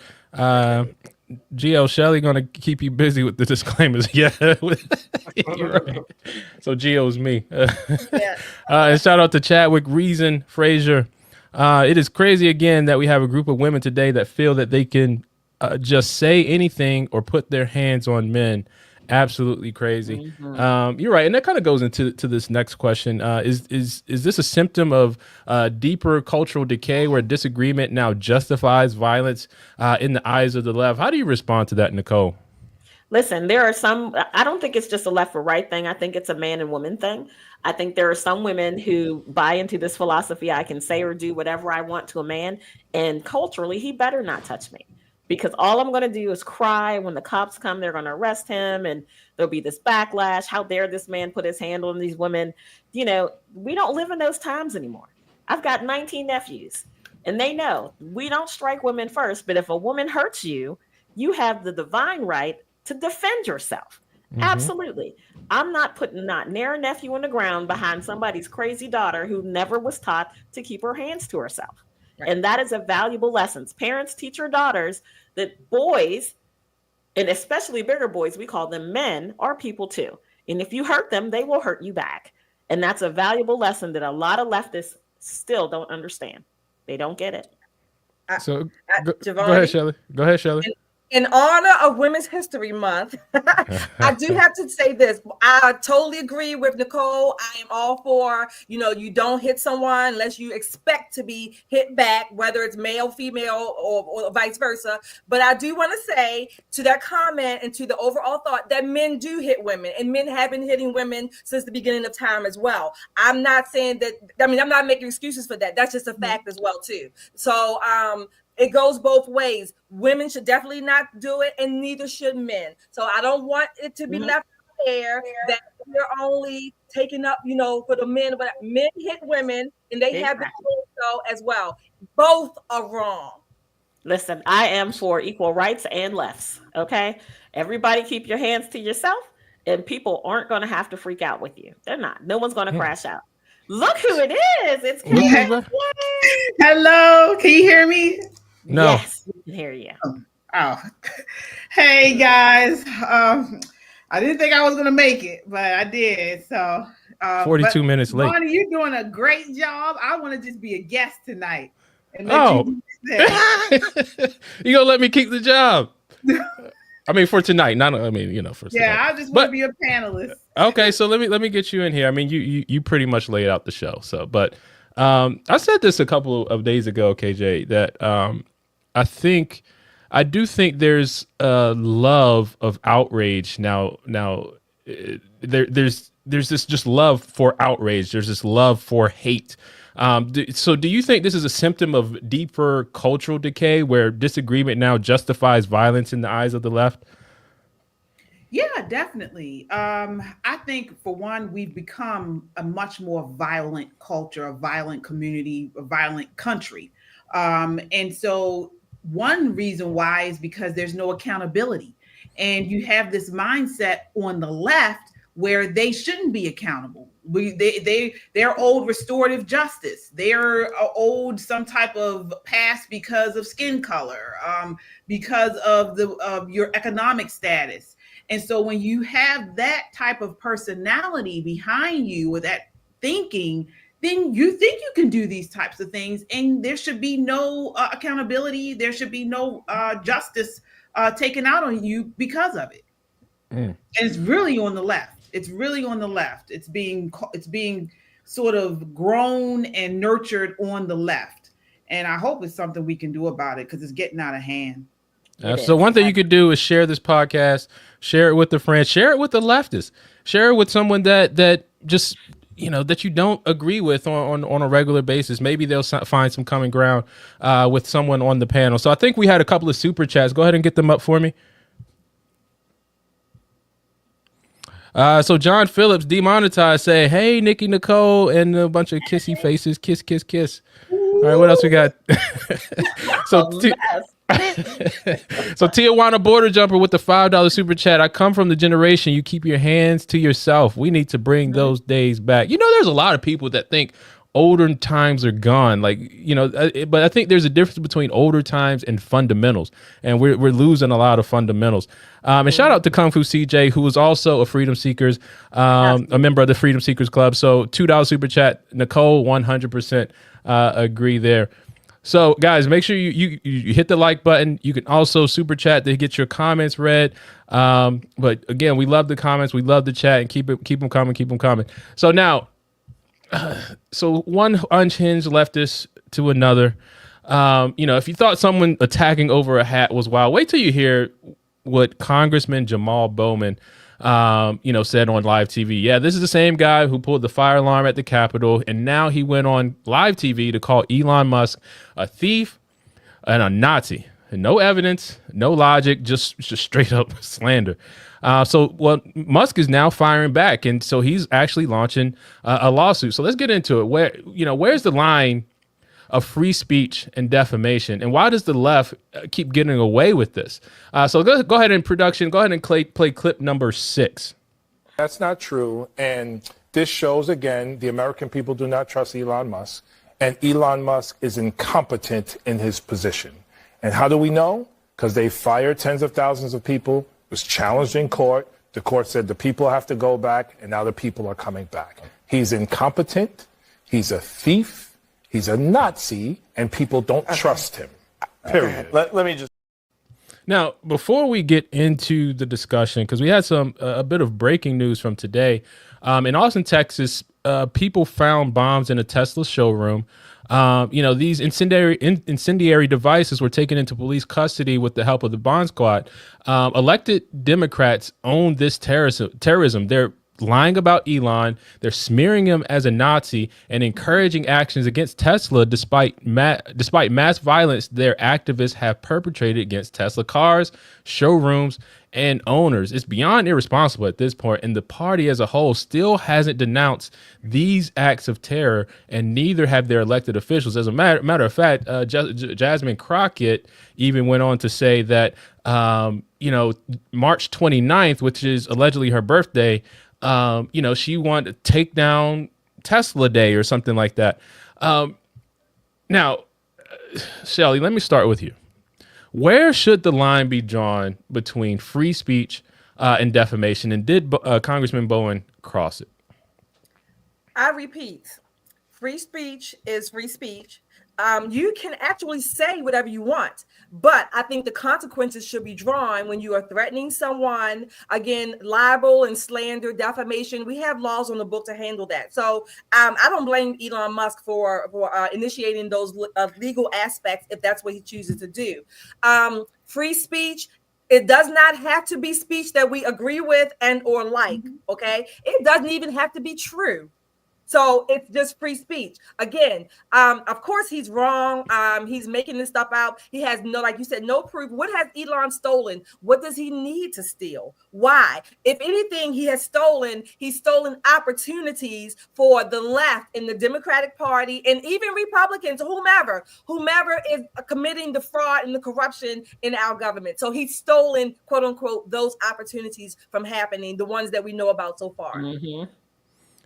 GL Shelley gonna keep you busy with the disclaimers. Yeah. You're right. So Gio's me. And shout out to Chadwick Reason Frazier. It is crazy again that we have a group of women today that feel that they can just say anything or put their hands on men. Absolutely crazy. You're right, and that kind of goes into this next question. Is this a symptom of deeper cultural decay where disagreement now justifies violence in the eyes of the left? How do you respond to that, Nicole? Listen, there are some, I don't think it's just a left or right thing. I think it's a man and woman thing. I think there are some women who buy into this philosophy. I can say or do whatever I want to a man, and culturally, he better not touch me. Because all I'm going to do is cry. When the cops come, they're going to arrest him, and there'll be this backlash. How dare this man put his hand on these women? You know, we don't live in those times anymore. I've got 19 nephews, and they know we don't strike women first. But if a woman hurts you, you have the divine right to defend yourself. Absolutely. I'm not putting not near a nephew on the ground behind somebody's crazy daughter who never was taught to keep her hands to herself. And that is a valuable lesson. Parents teach your daughters that boys, and especially bigger boys, we call them men, are people too. And if you hurt them, they will hurt you back. And that's a valuable lesson that a lot of leftists still don't understand. They don't get it. So go ahead, Shelley. Go ahead, Shelley. In honor of Women's History Month, I do have to say this. I totally agree with Nicole. I am all for, you don't hit someone unless you expect to be hit back, whether it's male, female, or vice versa. But I do want to say to that comment and to the overall thought that men do hit women, and men have been hitting women since the beginning of time as well. I'm not saying that, I'm not making excuses for that. That's just a fact as well, too. So, it goes both ways. Women should definitely not do it, and neither should men. So I don't want it to be left there that we're only taking up, for the men. But men hit women, and they have the so as well. Both are wrong. Listen, I am for equal rights and lefts. Okay, everybody, keep your hands to yourself, and people aren't going to have to freak out with you. They're not. No one's going to crash out. Look who it is! It's Karen. Hello, can you hear me? No. Yes, we can hear you. Oh. Hey guys. I didn't think I was gonna make it, but I did. So 42 minutes late. Bonnie, you're doing a great job. I want to just be a guest tonight. And you gonna let me keep the job? I mean, for tonight, not. I mean, for tonight. Yeah, I just want to be a panelist. Okay, so let me get you in here. I mean, you pretty much laid out the show. So, but I said this a couple of days ago, KJ, that I do think there's a love of outrage now. There's this just love for outrage. There's this love for hate. So do you think this is a symptom of deeper cultural decay where disagreement now justifies violence in the eyes of the left? Yeah, definitely. I think, for one, we've become a much more violent culture, a violent community, a violent country. And so one reason why is because there's no accountability. And you have this mindset on the left where they shouldn't be accountable. They're owed restorative justice. They're owed some type of pass because of skin color, because of your economic status. And so when you have that type of personality behind you with that thinking, then you think you can do these types of things, and there should be no accountability. There should be no justice taken out on you because of it. And it's really on the left. It's really on the left. It's being sort of grown and nurtured on the left. And I hope it's something we can do about it, because it's getting out of hand. So one thing you could do is share this podcast, share it with a friend, share it with a leftist, share it with someone that just, that you don't agree with on a regular basis. Maybe they'll find some common ground with someone on the panel. So I think we had a couple of super chats. Go ahead and get them up for me. So John Phillips, demonetized, say, hey, Nikki Nicole, and a bunch of kissy faces. Kiss, kiss, kiss. All right, what else we got? So Tijuana Border Jumper with the $5 super chat. I come from the generation you keep your hands to yourself. We need to bring those days back. There's a lot of people that think older times are gone. But I think there's a difference between older times and fundamentals. And we're losing a lot of fundamentals. And shout out to Kung Fu CJ, who was also a Freedom Seekers, a member of the Freedom Seekers Club. So $2 super chat. Nicole, 100% agree there. So guys, make sure you hit the like button. You can also super chat to get your comments read. But again, we love the comments. We love the chat, and keep them coming. So now, so one unhinged leftist to another. If you thought someone attacking over a hat was wild, wait till you hear what Congressman Jamaal Bowman said on live TV. Yeah, this is the same guy who pulled the fire alarm at the Capitol, and now he went on live TV to call Elon Musk a thief and a Nazi. And no evidence, no logic, just straight up slander. Musk is now firing back, and so he's actually launching a lawsuit. So let's get into it. Where's the line of free speech and defamation, and why does the left keep getting away with this? So go ahead in production. Go ahead and play clip number 6. That's not true, and this shows again the American people do not trust Elon Musk, and Elon Musk is incompetent in his position. And how do we know? Because they fired tens of thousands of people. It was challenged in court. The court said the people have to go back, and now the people are coming back. He's incompetent. He's a thief. He's a Nazi, and people don't trust him. Period. Let me just. Now, before we get into the discussion, because we had a bit of breaking news from today. In Austin, Texas, people found bombs in a Tesla showroom. These incendiary devices were taken into police custody with the help of the Bond Squad. Elected Democrats own this terrorism. They're lying about Elon. They're smearing him as a Nazi and encouraging actions against Tesla despite mass violence their activists have perpetrated against Tesla cars, showrooms, and owners. It's beyond irresponsible at this point, and the party as a whole still hasn't denounced these acts of terror, and neither have their elected officials. As a matter of fact, Jasmine Crockett even went on to say that, March 29th, which is allegedly her birthday, she wanted to take down Tesla Day or something like that. Now, Shelly, let me start with you. Where should the line be drawn between free speech and defamation? And did Congressman Bowen cross it? I repeat, free speech is free speech. You can actually say whatever you want, but I think the consequences should be drawn when you are threatening someone. Again, libel and slander, defamation. We have laws on the book to handle that. So I don't blame Elon Musk for initiating those legal aspects if that's what he chooses to do. Free speech. It does not have to be speech that we agree with and or like. Okay, it doesn't even have to be true. So it's just free speech. Again, of course he's wrong. He's making this stuff out. He has like you said, no proof. What has Elon stolen? What does he need to steal? Why? If anything, he's stolen opportunities for the left in the Democratic Party and even Republicans, whomever is committing the fraud and the corruption in our government. So he's stolen, quote unquote, those opportunities from happening, the ones that we know about so far. Mm-hmm.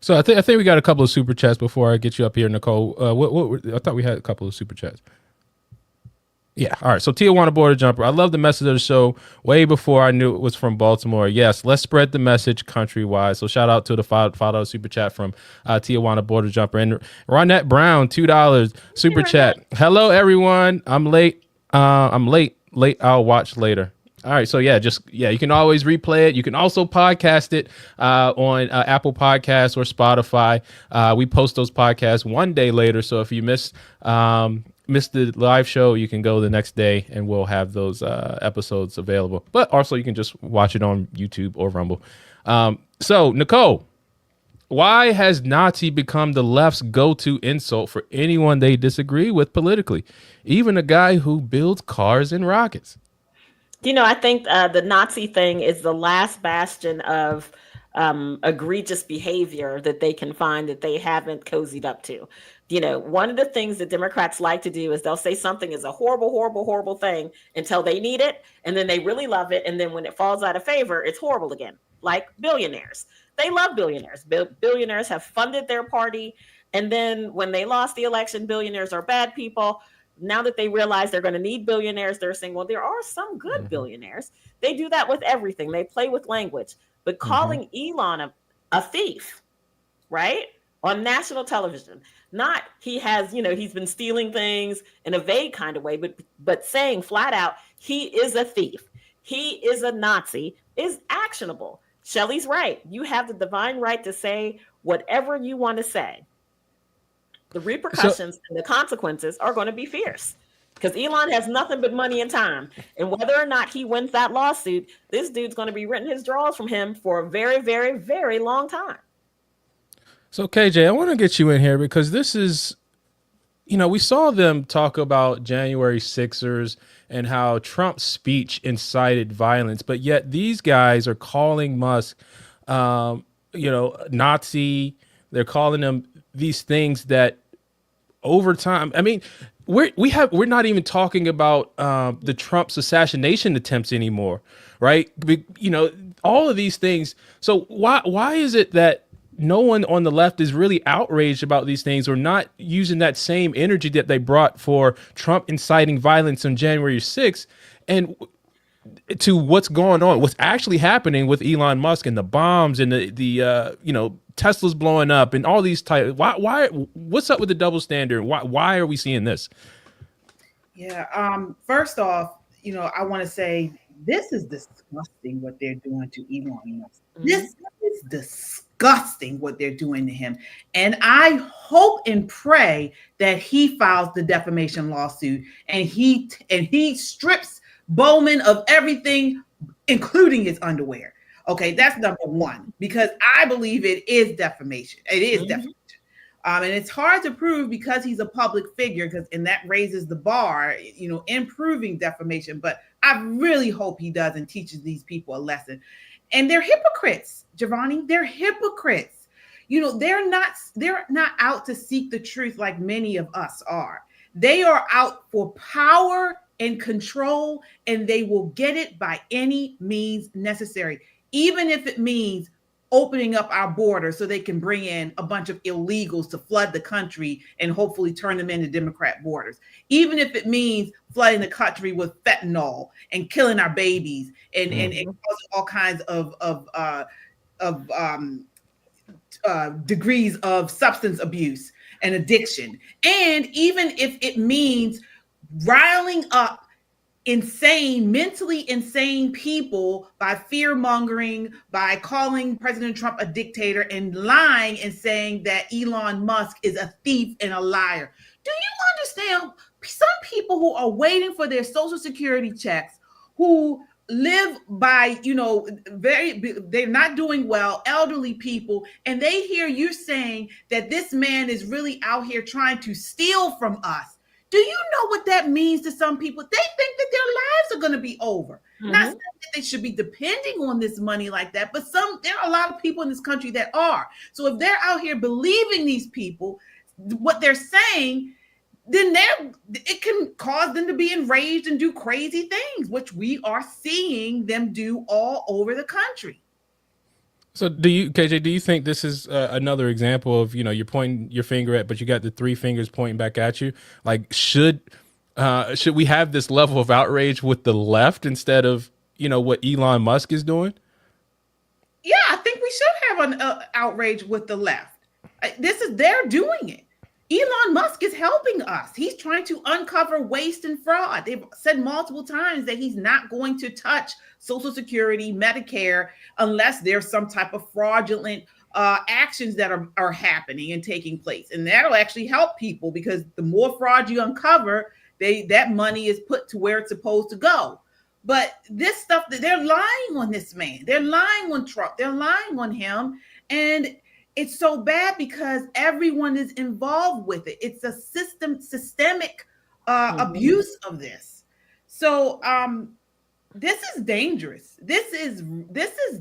So I think we got a couple of super chats before I get you up here, Nicole. I thought we had a couple of super chats. Yeah. All right. So Tijuana Border Jumper. I love the message of the show way before I knew it was from Baltimore. Yes. Let's spread the message countrywide. So shout out to the $5 super chat from Tijuana Border Jumper. And Ronette Brown, $2 super chat. Hello, everyone. I'm late. Late. I'll watch later. All right. So you can always replay it. You can also podcast it on Apple Podcasts or Spotify. We post those podcasts one day later. So if you missed the live show, you can go the next day and we'll have those episodes available. But also you can just watch it on YouTube or Rumble. So Nicole, why has Nazi become the left's go-to insult for anyone they disagree with politically? Even a guy who builds cars and rockets. I think the Nazi thing is the last bastion of egregious behavior that they can find that they haven't cozied up to. One of the things that Democrats like to do is they'll say something is a horrible, horrible, horrible thing until they need it. And then they really love it. And then when it falls out of favor, it's horrible again. Like billionaires. They love billionaires. Billionaires have funded their party. And then when they lost the election, billionaires are bad people. Now that they realize they're going to need billionaires, they're saying, well, there are some good billionaires. They do that with everything. They play with language. But calling Elon a thief, right? On national television, not he's been stealing things in a vague kind of way, but saying flat out, he is a thief. He is a Nazi is actionable. Shelley's right. You have the divine right to say whatever you want to say. The repercussions and the consequences are going to be fierce because Elon has nothing but money and time. And whether or not he wins that lawsuit, this dude's going to be renting his drawers from him for a very, very, very long time. So KJ, I want to get you in here because this is, we saw them talk about January 6ers and how Trump's speech incited violence, but yet these guys are calling Musk, Nazi. They're calling them these things that over time, we're not even talking about the Trump's assassination attempts anymore, right? All of these things. So why is it that no one on the left is really outraged about these things or not using that same energy that they brought for Trump inciting violence on January 6th and to what's going on, what's actually happening with Elon Musk and the bombs and the Tesla's blowing up and all these why what's up with the double standard? Why are we seeing this? Yeah. First off, I want to say this is disgusting what they're doing to Elon Musk. This is disgusting what they're doing to him. And I hope and pray that he files the defamation lawsuit and he strips Bowman of everything, including his underwear. Okay, that's number one, because I believe it is defamation. It is defamation. And it's hard to prove because he's a public figure, and that raises the bar, in proving defamation. But I really hope he does and teaches these people a lesson. And they're hypocrites, Giovanni. They're hypocrites. They're not out to seek the truth like many of us are. They are out for power and control, and they will get it by any means necessary, even if it means opening up our border so they can bring in a bunch of illegals to flood the country and hopefully turn them into Democrat borders. Even if it means flooding the country with fentanyl and killing our babies and causing all kinds of degrees of substance abuse and addiction. And even if it means riling up mentally insane people by fear mongering, by calling President Trump a dictator and lying and saying that Elon Musk is a thief and a liar. Do you understand? Some people who are waiting for their Social Security checks, who live by, they're not doing well, elderly people, and they hear you saying that this man is really out here trying to steal from us. Do you know what that means to some people? They think that their lives are going to be over. Not saying that they should be depending on this money like that, but there are a lot of people in this country that are. So if they're out here believing these people, what they're saying, then it can cause them to be enraged and do crazy things, which we are seeing them do all over the country. So KJ, do you think this is another example of, you're pointing your finger at, but you got the three fingers pointing back at you? Like, should should we have this level of outrage with the left instead of, what Elon Musk is doing? Yeah, I think we should have an outrage with the left. They're doing it. Elon Musk is helping us. He's trying to uncover waste and fraud. They've said multiple times that he's not going to touch Social Security, Medicare, unless there's some type of fraudulent actions that are happening and taking place. And that'll actually help people, because the more fraud you uncover, that money is put to where it's supposed to go. But this stuff, that they're lying on this man. They're lying on Trump. They're lying on him. And it's so bad because everyone is involved with it. It's a systemic abuse of this. So this is dangerous. This is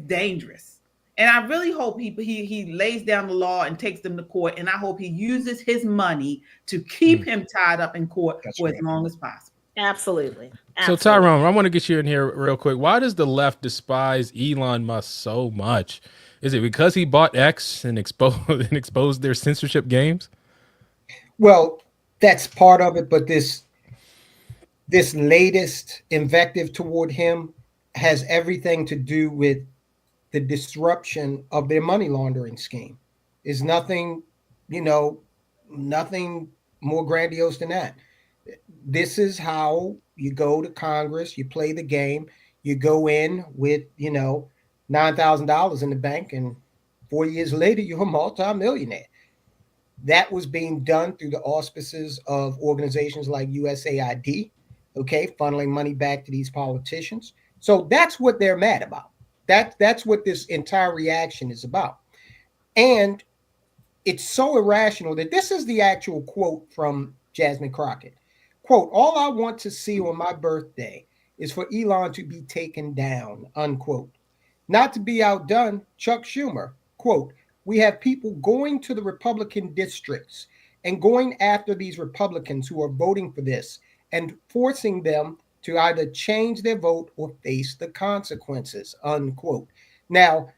dangerous. And I really hope he lays down the law and takes them to court. And I hope he uses his money to keep him tied up in court for as long as possible. Absolutely. So Tyrone, I want to get you in here real quick. Why does the left despise Elon Musk so much? Is it because he bought X and exposed their censorship games? Well, that's part of it, but this latest invective toward him has everything to do with the disruption of their money laundering scheme. Is nothing, nothing more grandiose than that. This is how you go to Congress, you play the game, you go in with, $9,000 in the bank, and 4 years later, you're a multimillionaire. That was being done through the auspices of organizations like USAID, funneling money back to these politicians. So that's what they're mad about. That's what this entire reaction is about. And it's so irrational that this is the actual quote from Jasmine Crockett. Quote, "All I want to see on my birthday is for Elon to be taken down," unquote. Not to be outdone, Chuck Schumer, quote, "We have people going to the Republican districts and going after these Republicans who are voting for this and forcing them to either change their vote or face the consequences," unquote. Now,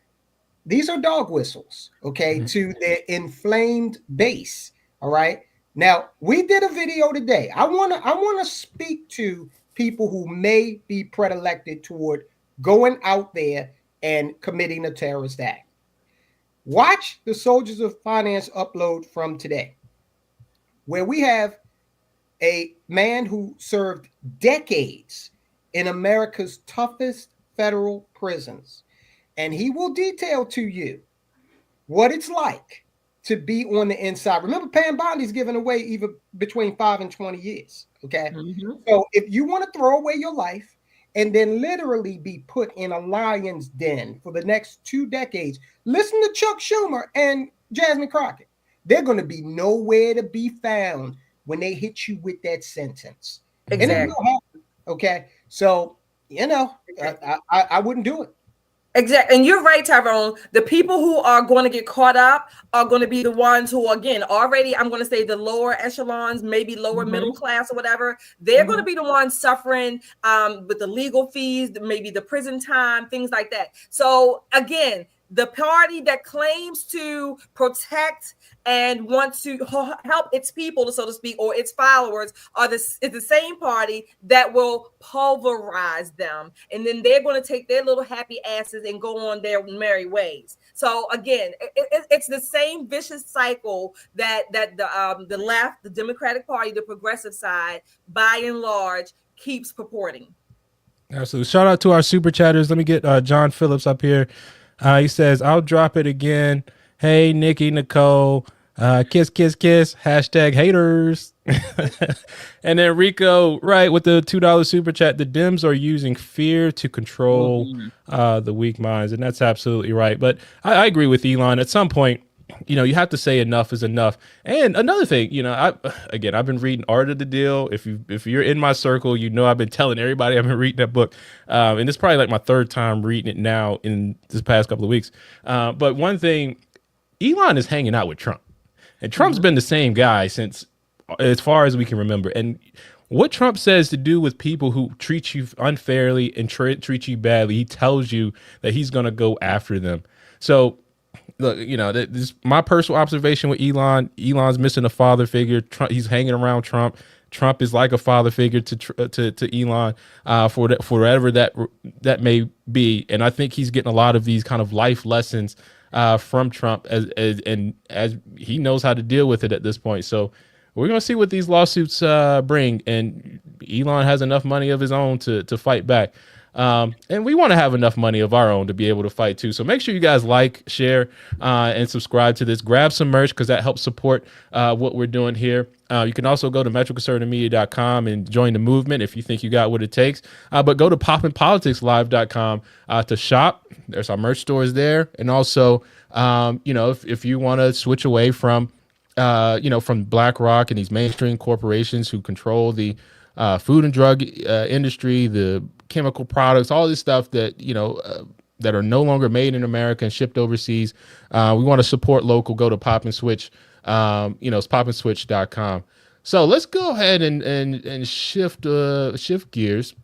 these are dog whistles, to their inflamed base, all right? Now, we did a video today. I want to speak to people who may be predilected toward going out there and committing a terrorist act. Watch the Soldiers of Finance upload from today, where we have a man who served decades in America's toughest federal prisons. And he will detail to you what it's like to be on the inside. Remember, Pam Bondi's giving away even between 5 and 20 years. So if you want to throw away your life and then literally be put in a lion's den for the next 2 decades, listen to Chuck Schumer and Jasmine Crockett. They're going to be nowhere to be found when they hit you with that sentence. Exactly. And it will happen. So, I wouldn't do it. Exactly. And you're right, Tyrone. The people who are going to get caught up are going to be the ones who, again, already, I'm going to say the lower echelons, maybe lower middle class or whatever. They're going to be the ones suffering with the legal fees, maybe the prison time, things like that. So again, the party that claims to protect and want to help its people, so to speak, or its followers, is the same party that will pulverize them. And then they're going to take their little happy asses and go on their merry ways. So again, it's the same vicious cycle that the left, the Democratic Party, the progressive side, by and large, keeps purporting. Absolutely. Shout out to our super chatters. Let me get John Phillips up here. He says, "I'll drop it again. Hey, Nikki, Nicole, kiss, kiss, kiss, hashtag haters." And then Rico, right, with the $2 super chat, the Dems are using fear to control the weak minds. And that's absolutely right. But I agree with Elon. At some point, you have to say enough is enough. And another thing, I've been reading Art of the Deal. If you're in my circle, I've been telling everybody I've been reading that book. And it's probably like my 3rd time reading it now in this past couple of weeks. But one thing, Elon is hanging out with Trump. And Trump's been the same guy since as far as we can remember. And what Trump says to do with people who treat you unfairly and treat you badly, he tells you that he's going to go after them. So look, this is my personal observation with Elon. Elon's missing a father figure. Trump, he's hanging around Trump. Trump is like a father figure to Elon for whatever that may be. And I think he's getting a lot of these kind of life lessons from Trump as he knows how to deal with it at this point. So we're going to see what these lawsuits bring. And Elon has enough money of his own to fight back. And we want to have enough money of our own to be able to fight too. So make sure you guys like, share, and subscribe to this. Grab some merch because that helps support what we're doing here. You can also go to metroconservativemedia.com and join the movement if you think you got what it takes. But go to poppinpoliticslive.com to shop. There's our merch stores there. And also, if you want to switch away from BlackRock and these mainstream corporations who control the food and drug industry, the chemical products, all this stuff that that are no longer made in America and shipped overseas. We want to support local. Go to Pop and Switch. It's popandswitch.com. So let's go ahead and shift gears.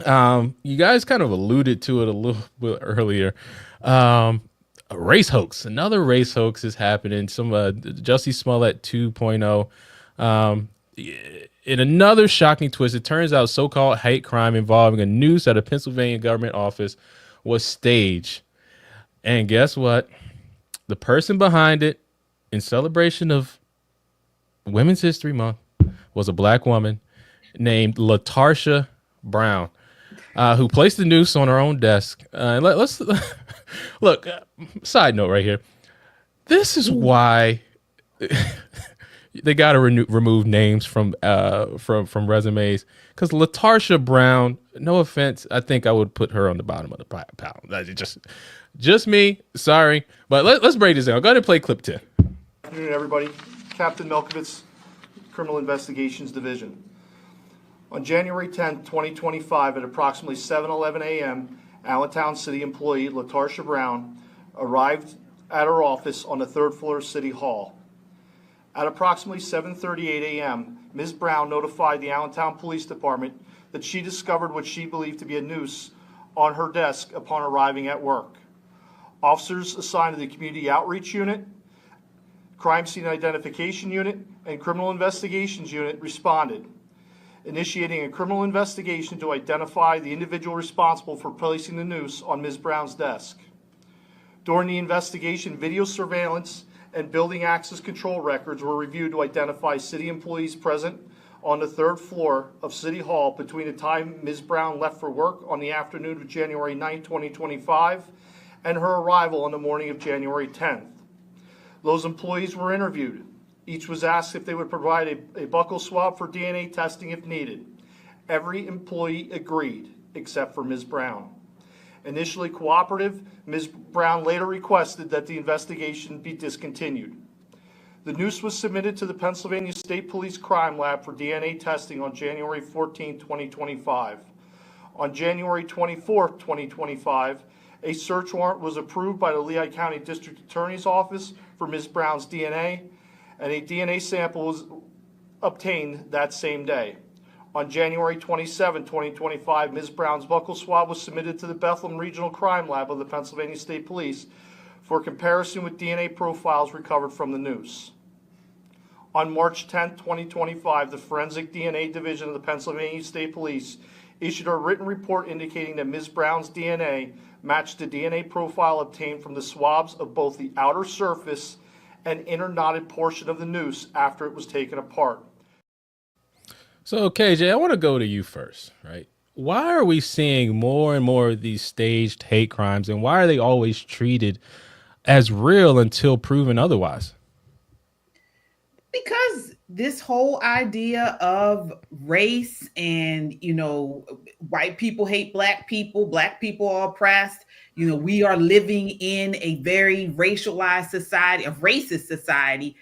You guys kind of alluded to it a little bit earlier. A race hoax. Another race hoax is happening. Some Jussie Smollett 2.0. In another shocking twist, it turns out so-called hate crime involving a noose at a Pennsylvania government office was staged. And guess what? The person behind it, in celebration of Women's History Month, was a black woman named LaTarsha Brown, who placed the noose on her own desk. Let's look. Side note right here. This is why they got to remove names from resumes, because LaTarsha Brown, no offense, I think I would put her on the bottom of the pile. That's just me. Sorry, but let's break this down. Go ahead and play clip 10. Good afternoon, everybody. Captain Melkovitz, Criminal Investigations Division. On January 10, 2025, at approximately 7:11 a.m., Allentown City employee LaTarsha Brown arrived at her office on the third floor of City Hall. At approximately 7:38 a.m., Ms. Brown notified the Allentown Police Department that she discovered what she believed to be a noose on her desk upon arriving at work. Officers assigned to the Community Outreach Unit, Crime Scene Identification Unit, and Criminal Investigations Unit responded, initiating a criminal investigation to identify the individual responsible for placing the noose on Ms. Brown's desk. During the investigation, video surveillance and building access control records were reviewed to identify city employees present on the third floor of City Hall between the time Ms. Brown left for work on the afternoon of January 9, 2025, and her arrival on the morning of January 10th. Those employees were interviewed. Each was asked if they would provide a buccal swab for DNA testing if needed. Every employee agreed, except for Ms. Brown. Initially cooperative, Ms. Brown later requested that the investigation be discontinued. The noose was submitted to the Pennsylvania State Police Crime Lab for DNA testing on January 14, 2025. On January 24, 2025, a search warrant was approved by the Lehigh County District Attorney's Office for Ms. Brown's DNA, and a DNA sample was obtained that same day. On January 27, 2025, Ms. Brown's buccal swab was submitted to the Bethlehem Regional Crime Lab of the Pennsylvania State Police for comparison with DNA profiles recovered from the noose. On March 10, 2025, the Forensic DNA Division of the Pennsylvania State Police issued a written report indicating that Ms. Brown's DNA matched the DNA profile obtained from the swabs of both the outer surface and inner knotted portion of the noose after it was taken apart. So, KJ, I want to go to you first, right? Why are we seeing more and more of these staged hate crimes, and why are they always treated as real until proven otherwise? Because this whole idea of race and, white people hate black people are oppressed. We are living in a very racialized society, a racist society.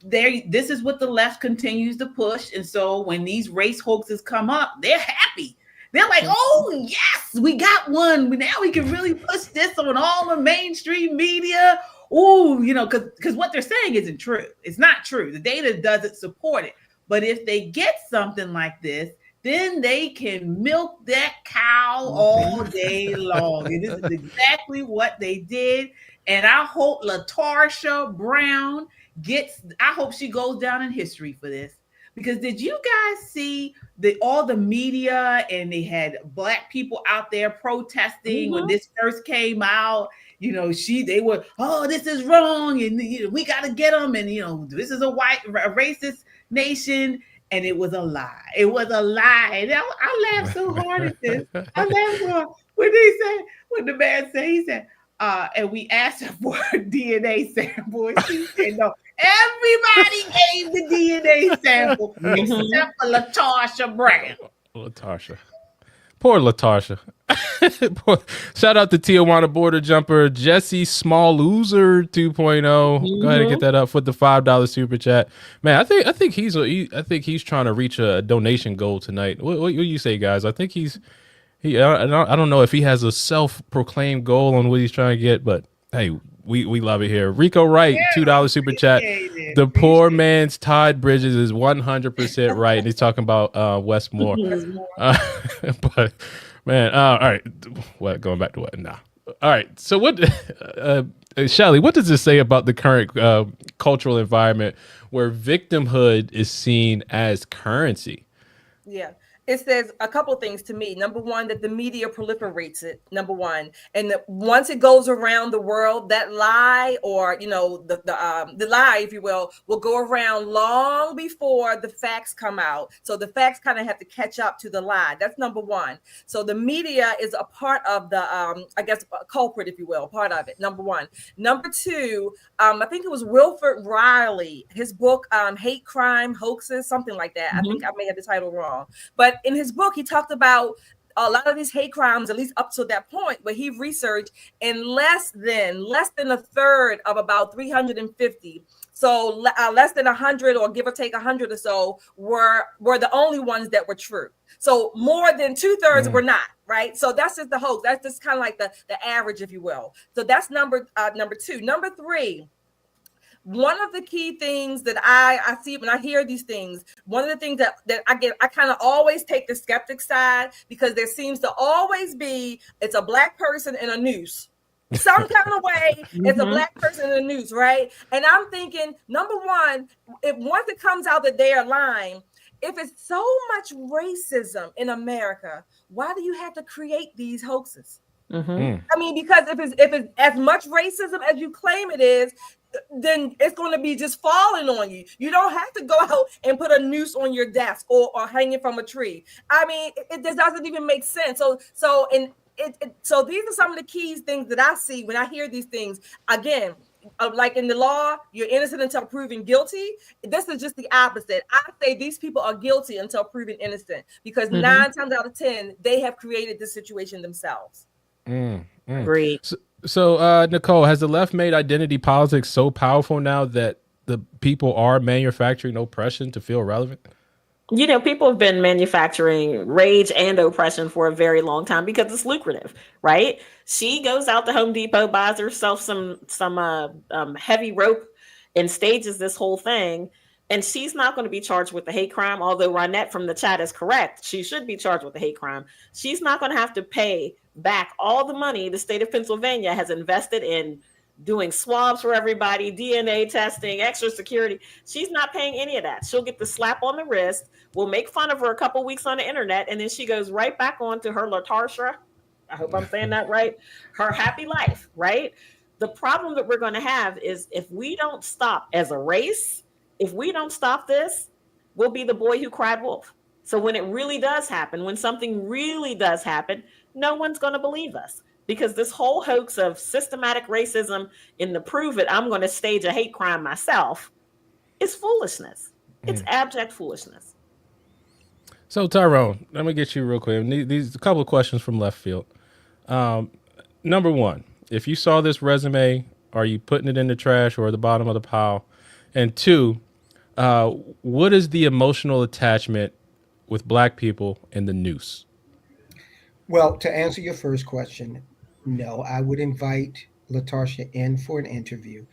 This is what the left continues to push. And so when these race hoaxes come up, they're happy. They're like, oh, yes, we got one. Now we can really push this on all the mainstream media. Oh, because what they're saying isn't true. It's not true. The data doesn't support it. But if they get something like this, then they can milk that cow all day long. And this is exactly what they did. And I hope LaTarsha Brown I hope she goes down in history for this, Because did you guys see all the media, and they had Black people out there protesting when this first came out? You know, they were, oh, this is wrong, and we got to get them, and this is a racist nation, and it was a lie. It was a lie. And I laughed so hard at this. I laughed so hard when the man said, he said, and we asked her for a DNA sample, and she said no. Everybody gave the DNA sample except for LaTarsha Brown. LaTarsha. Poor LaTarsha. Shout out to Tijuana border jumper Jesse Small Loser 2.0. Go ahead and get that up for the $5 super chat. Man, I think he's trying to reach a donation goal tonight. What do you say, guys? I think I don't know if he has a self-proclaimed goal on what he's trying to get, but hey, we love it here. Rico Wright, $2 super chat. The poor man's Todd Bridges is 100% right. And he's talking about Wes Moore. But man, all right. What, going back to what? Nah. All right. So what, Shelly, what does this say about the current cultural environment where victimhood is seen as currency? Yeah. It says a couple of things to me. Number one, that the media proliferates it. Number one, and once it goes around the world, that lie, or the lie, if you will go around long before the facts come out. So the facts kind of have to catch up to the lie. That's number one. So the media is a part of the, I guess, a culprit, if you will, part of it. Number one. Number two, I think it was Wilford Riley, his book, Hate Crime, Hoaxes, something like that. I think I may have the title wrong, but in his book, he talked about a lot of these hate crimes, at least up to that point, where he researched in less than a third of about 350. So less than 100, or give or take 100 or so, were the only ones that were true. So more than 2/3 were not, right? So that's just the hoax. That's just kind of like the average, if you will. So that's number two. Number three. One of the key things that I see when I hear these things, one of the things that I kind of always take the skeptic side, because there seems to always be, it's a Black person in a noose. Some kind of way, it's a Black person in a noose, right? And I'm thinking, number one, once it comes out that they are lying, if it's so much racism in America, why do you have to create these hoaxes? I mean, because if it's as much racism as you claim it is, then it's going to be just falling on you. You don't have to go out and put a noose on your desk or hanging from a tree. I mean, it just doesn't even make sense. So these are some of the key things that I see when I hear these things. Again, like in the law, you're innocent until proven guilty. This is just the opposite. I say these people are guilty until proven innocent, because 9 times out of 10, they have created this situation themselves. Great. So, Nicole, has the left made identity politics so powerful now that the people are manufacturing oppression to feel relevant? People have been manufacturing rage and oppression for a very long time because it's lucrative, right? She goes out to Home Depot, buys herself some heavy rope, and stages this whole thing. And she's not going to be charged with the hate crime, although Ronette from the chat is correct. She should be charged with the hate crime. She's not going to have to pay back all the money the state of Pennsylvania has invested in doing swabs for everybody, DNA testing, extra security. She's not paying any of that. She'll get the slap on the wrist. We'll make fun of her a couple weeks on the internet, and then she goes right back on to her LaTarsha. I hope I'm saying that right. Her happy life, right? The problem that we're going to have is if we don't stop as a race, if we don't stop this, we'll be the boy who cried wolf. So when it really does happen, when something really does happen, no one's going to believe us, because this whole hoax of systematic racism in the prove it, I'm going to stage a hate crime myself, is foolishness. It's abject foolishness. So Tyrone, let me get you real quick. These a couple of questions from left field. Number one, if you saw this resume, are you putting it in the trash or the bottom of the pile? And two, what is the emotional attachment with Black people in the noose? Well, to answer your first question, no, I would invite LaTarsha in for an interview.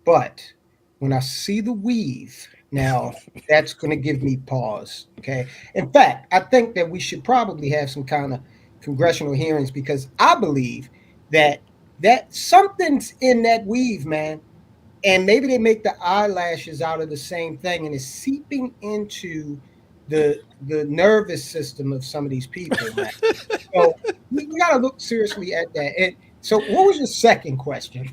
But when I see the weave, now that's going to give me pause. Okay. In fact, I think that we should probably have some kind of congressional hearings, because I believe that something's in that weave, man. And maybe they make the eyelashes out of the same thing, and it's seeping into the nervous system of some of these people. So we got to look seriously at that. And so, what was your second question?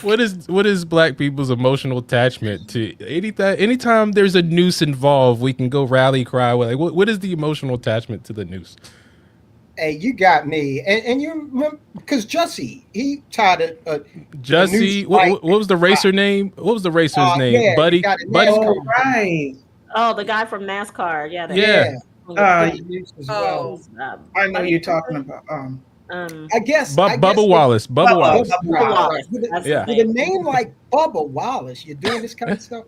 What is black people's emotional attachment to anything? Anytime there's a noose involved, we can go rally cry. Like, what is the emotional attachment to the noose? Hey, you got me. And you remember, because Jussie, he tied a Jussie, what was the racer name? What was the racer's name? Yeah, Buddy? Buddy? Oh, right. Oh, the guy from NASCAR. Yeah. I know you're talking about. I guess Bubba Wallace. Bubba Wallace. With a name like Bubba Wallace, you're doing this kind of stuff.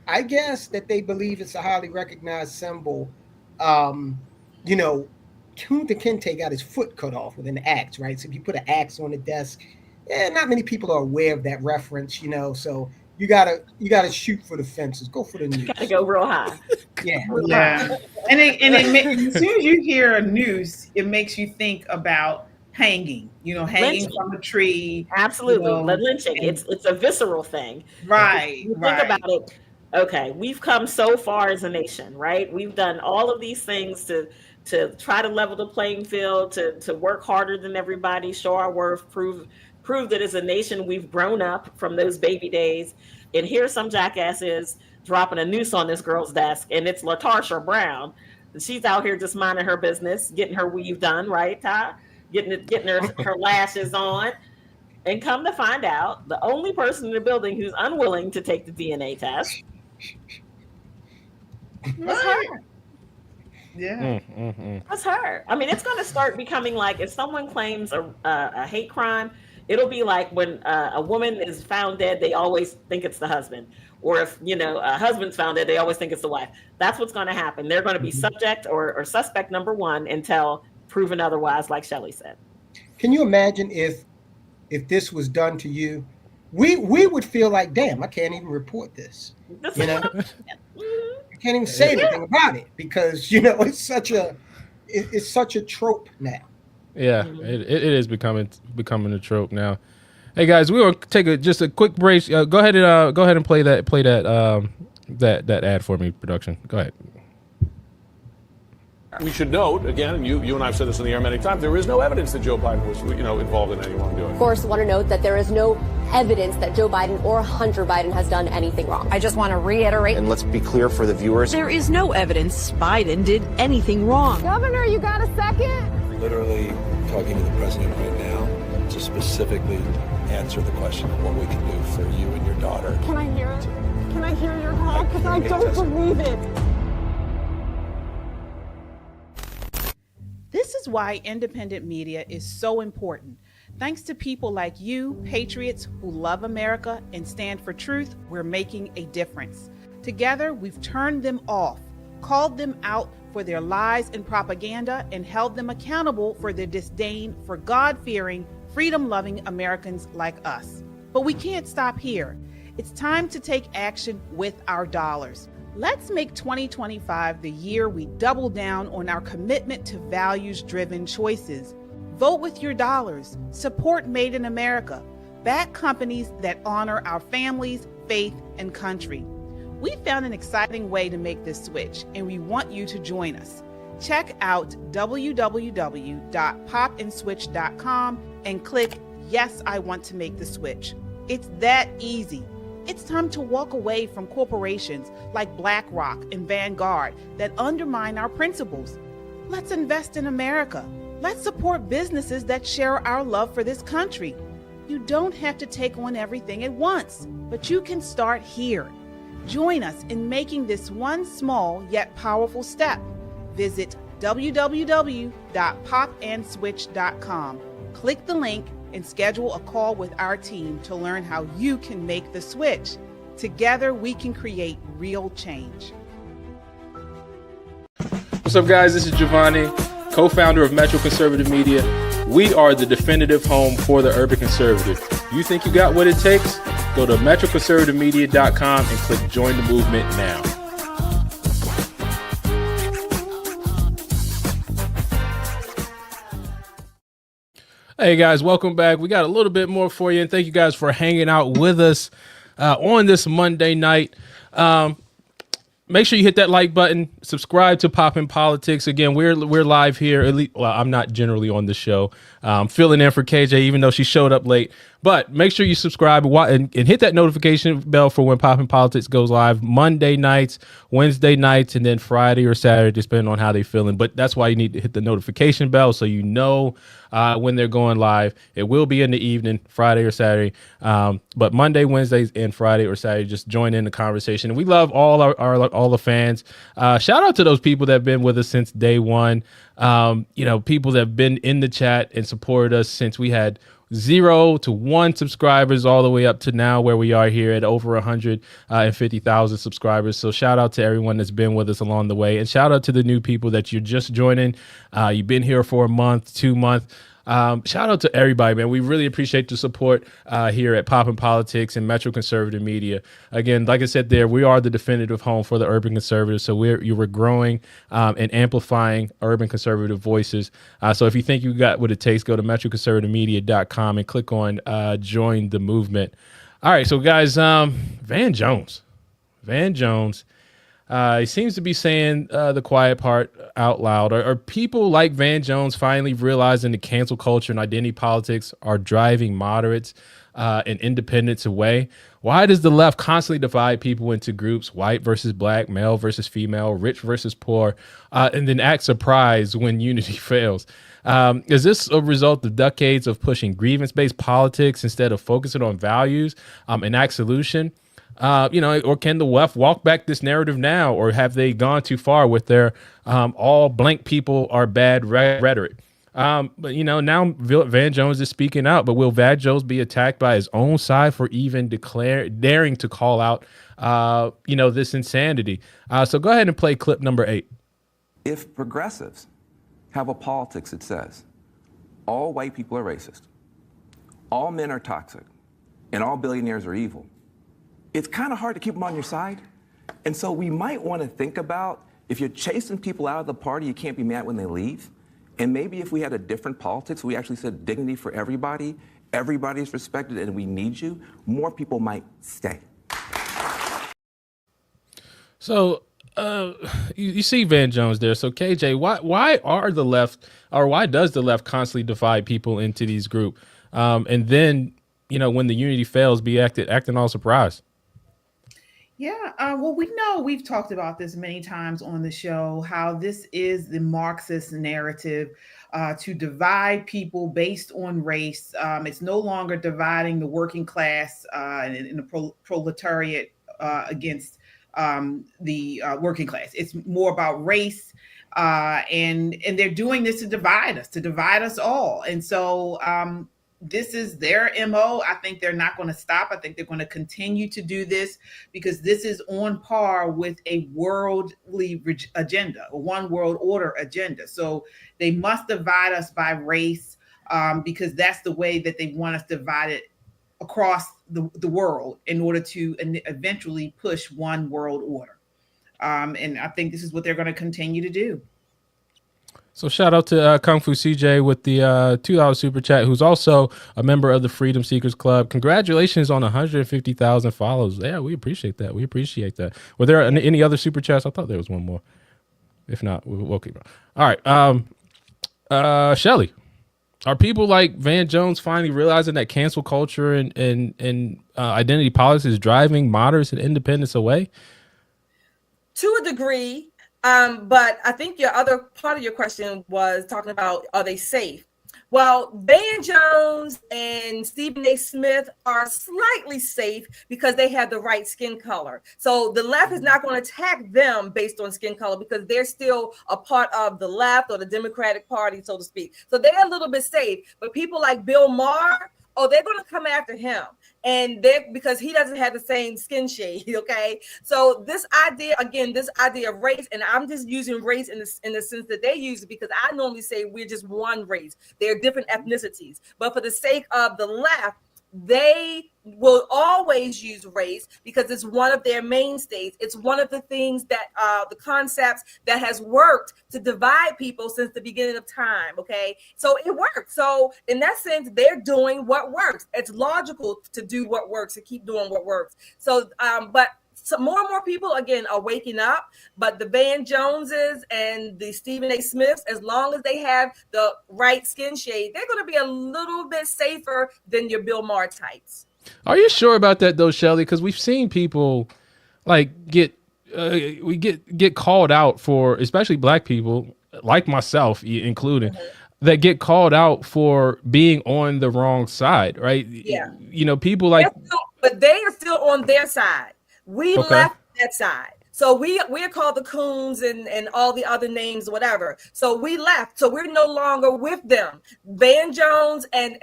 I guess that they believe it's a highly recognized symbol. You know, Kunta Kinte got his foot cut off with an axe, right? So if you put an axe on the desk, not many people are aware of that reference, you know. So you gotta shoot for the fences. Go for the noose. Gotta go real high. Yeah. And as soon as you hear a noose, it makes you think about hanging. You know, hanging Lynching. from a tree. Absolutely, You know, lynching. It's a visceral thing. Right. You think about it. Okay, we've come so far as a nation, right? We've done all of these things to try to level the playing field, to work harder than everybody, show our worth, prove that as a nation we've grown up from those baby days. And here some jackass is dropping a noose on this girl's desk, and it's LaTarsha Brown. And she's out here just minding her business, getting her weave done, right, Ty? Getting her lashes on. And come to find out, the only person in the building who's unwilling to take the DNA test was her. Yeah. That's her. I mean, it's going to start becoming like, if someone claims a hate crime, it'll be like when a woman is found dead, they always think it's the husband. Or if, a husband's found dead, they always think it's the wife. That's what's going to happen. They're going to be subject or suspect number one until proven otherwise, like Shelley said. Can you imagine if this was done to you? We would feel like, damn, I can't even report this. You know? I can't even say anything about it because it's such a trope now. Yeah, it is becoming a trope now. Hey guys, we're gonna take just a quick break. Go ahead and play that ad for me, production. Go ahead. We should note, again, you and I have said this in the air many times, there is no evidence that Joe Biden was, involved in any wrongdoing. Of course, want to note that there is no evidence that Joe Biden or Hunter Biden has done anything wrong. I just want to reiterate. And let's be clear for the viewers. There is no evidence Biden did anything wrong. Governor, you got a second? Literally talking to the president right now to specifically answer the question of what we can do for you and your daughter. Can I hear it? Can I hear your talk? Because I don't believe it. This is why independent media is so important. Thanks to people like you, patriots who love America and stand for truth, we're making a difference. Together, we've turned them off, called them out for their lies and propaganda, and held them accountable for their disdain for God-fearing, freedom-loving Americans like us. But we can't stop here. It's time to take action with our dollars. Let's make 2025 the year we double down on our commitment to values-driven choices. Vote with your dollars. Support Made in America. Back companies that honor our families, faith, and country. We found an exciting way to make this switch, and we want you to join us. Check out www.popandswitch.com and click Yes, I want to make the switch. It's that easy. It's time to walk away from corporations like BlackRock and Vanguard that undermine our principles. Let's invest in America. Let's support businesses that share our love for this country. You don't have to take on everything at once, but you can start here. Join us in making this one small yet powerful step. Visit www.popandswitch.com. Click the link and schedule a call with our team to learn how you can make the switch. Together, we can create real change. What's up, guys? This is Giovanni, co-founder of Metro Conservative Media. We are the definitive home for the urban conservative. You think you got what it takes? Go to metroconservativemedia.com and click Join the Movement now. Hey guys, welcome back. We got a little bit more for you, and thank you guys for hanging out with us on this Monday night. Make sure you hit that like button, subscribe to Poppin' Politics. Again, we're live here. At least, well, I'm not generally on the show. Filling in for KJ, even though she showed up late. But make sure you subscribe and hit that notification bell for when Poppin' Politics goes live Monday nights, Wednesday nights, and then Friday or Saturday, depending on how they're feeling. But that's why you need to hit the notification bell so you know when they're going live. It will be in the evening, Friday or Saturday. But Monday, Wednesdays, and Friday or Saturday, just join in the conversation. And we love all all the fans. Shout out to those people that have been with us since day one. People that have been in the chat and supported us since we had 0 to 1 subscribers all the way up to now where we are here at over 150,000 subscribers. So shout out to everyone that's been with us along the way, and shout out to the new people that you're just joining. You've been here for a month, 2 months. Shout out to everybody, man. We really appreciate the support here at Poppin' Politics and Metro Conservative Media. Again, like I said there, we are the definitive home for the urban conservatives. So we're growing and amplifying urban conservative voices. So if you think you got what it takes, go to metroconservativemedia.com and click on join the movement. All right, so guys, Van Jones. He seems to be saying the quiet part out loud. Are people like Van Jones finally realizing the cancel culture and identity politics are driving moderates and independents away? Why does the left constantly divide people into groups, white versus black, male versus female, rich versus poor, and then act surprised when unity fails? Is this a result of decades of pushing grievance-based politics instead of focusing on values and act solution? Or can the left walk back this narrative now, or have they gone too far with their all blank people are bad rhetoric? But now Van Jones is speaking out, but will Van Jones be attacked by his own side for even daring to call out, this insanity? So go ahead and play clip number 8. If progressives have a politics that says all white people are racist, all men are toxic, and all billionaires are evil, it's kind of hard to keep them on your side. And so we might want to think about, if you're chasing people out of the party, you can't be mad when they leave. And maybe if we had a different politics, we actually said dignity for everybody, everybody's respected, and we need you, more people might stay. So you see Van Jones there. So KJ, why does the left constantly divide people into these groups? And then, when the unity fails, be acting all surprised? Yeah, well, we know we've talked about this many times on the show, how this is the Marxist narrative to divide people based on race. It's no longer dividing the working class and the proletariat against the working class. It's more about race, and they're doing this to divide us all. And so this is their MO. I think they're not going to stop. I think they're going to continue to do this because this is on par with a worldly agenda, a one world order agenda. So they must divide us by race because that's the way that they want us divided across the world in order to eventually push one world order. And I think this is what they're going to continue to do. So shout out to Kung Fu CJ with the $2 super chat, who's also a member of the Freedom Seekers Club. Congratulations on 150,000 follows. Yeah, we appreciate that. Were there any other super chats? I thought there was one more. If not, we'll keep it. All right. Shelly, are people like Van Jones finally realizing that cancel culture and identity politics is driving moderates and independents away? To a degree. But I think your other part of your question was talking about, are they safe? Well, Van Jones and Stephen A. Smith are slightly safe because they have the right skin color. So the left is not going to attack them based on skin color because they're still a part of the left or the Democratic Party, so to speak. So they're a little bit safe. But people like Bill Maher, they're going to come after him. And because he doesn't have the same skin shade, okay? So this idea of race, and I'm just using race in the sense that they use it because I normally say we're just one race. There are different ethnicities. But for the sake of the left, they will always use race because it's one of their mainstays. It's one of the things that the concepts that has worked to divide people since the beginning of time. Okay, so it works. So in that sense, they're doing what works. It's logical to do what works, to keep doing what works. So, but so more and more people again are waking up. But the Van Joneses and the Stephen A. Smiths, as long as they have the right skin shade, they're going to be a little bit safer than your Bill Maher types. Are you sure about that though, Shelley? Because we've seen people like get called out for, especially black people, like myself included, that get called out for being on the wrong side, right? Yeah. You know, people like, but they are still on their side. We left that side. So we're called the coons and all the other names, whatever. So we left. So we're no longer with them. Van Jones and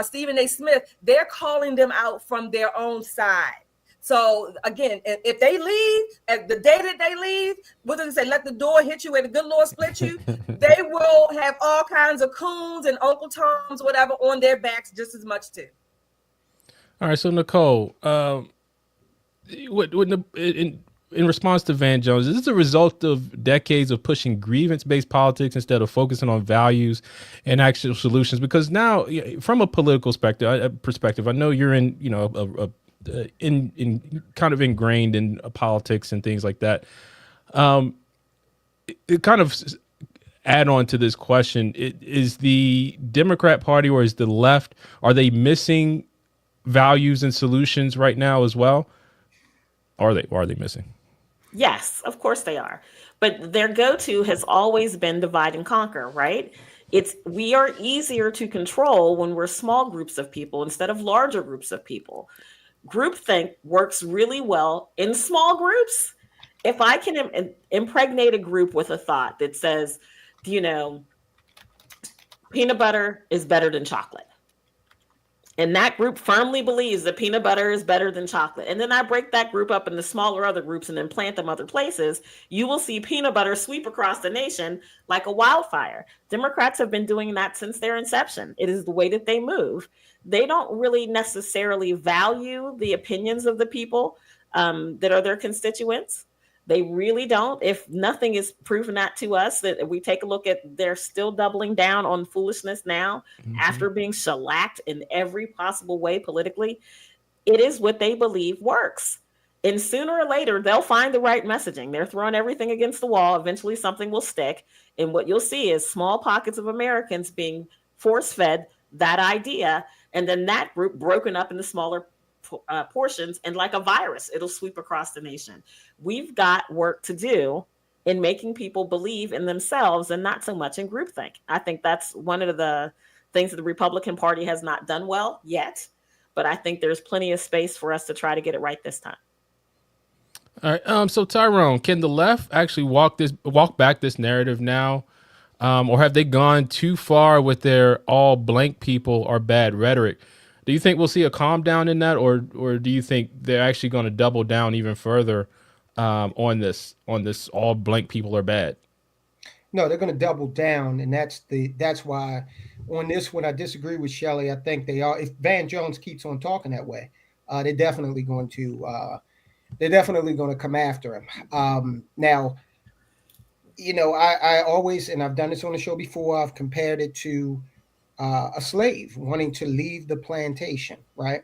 Stephen A. Smith, they're calling them out from their own side. So again, if they leave, at the day that they leave, what does it say? Let the door hit you where the good Lord split you. They will have all kinds of coons and Uncle Toms, whatever, on their backs just as much too. All right. So Nicole, in response to Van Jones, is this a result of decades of pushing grievance-based politics instead of focusing on values and actual solutions? Because now, from a political perspective, I know you're in, in kind of ingrained in politics and things like that. It kind of add on to this question: is the Democrat Party or is the left, are they missing values and solutions right now as well? Are they missing? Yes, of course they are. But their go-to has always been divide and conquer, right? We are easier to control when we're small groups of people instead of larger groups of people. Groupthink works really well in small groups. If I can impregnate a group with a thought that says, peanut butter is better than chocolate, and that group firmly believes that peanut butter is better than chocolate, and then I break that group up into smaller other groups and then plant them other places, you will see peanut butter sweep across the nation like a wildfire. Democrats have been doing that since their inception. It is the way that they move. They don't really necessarily value the opinions of the people that are their constituents. They really don't. If nothing is proven that to us, that we take a look at, they're still doubling down on foolishness now after being shellacked in every possible way politically. It is what they believe works. And sooner or later, they'll find the right messaging. They're throwing everything against the wall. Eventually something will stick. And what you'll see is small pockets of Americans being force-fed that idea. And then that group broken up into smaller portions, and like a virus, it'll sweep across the nation. We've got work to do in making people believe in themselves and not so much in groupthink. I think that's one of the things that the Republican Party has not done well yet, but I think there's plenty of space for us to try to get it right this time. All right. So Tyrone, can the left actually walk back this narrative now? Or have they gone too far with their all blank people are bad rhetoric? Do you think we'll see a calm down in that, or do you think they're actually going to double down even further on this all blank people are bad? No, they're going to double down, and that's why on this one I disagree with Shelley. I think they are. If Van Jones keeps on talking that way, they're definitely going to come after him. Now, I always, and I've done this on the show before, I've compared it to a slave wanting to leave the plantation, right?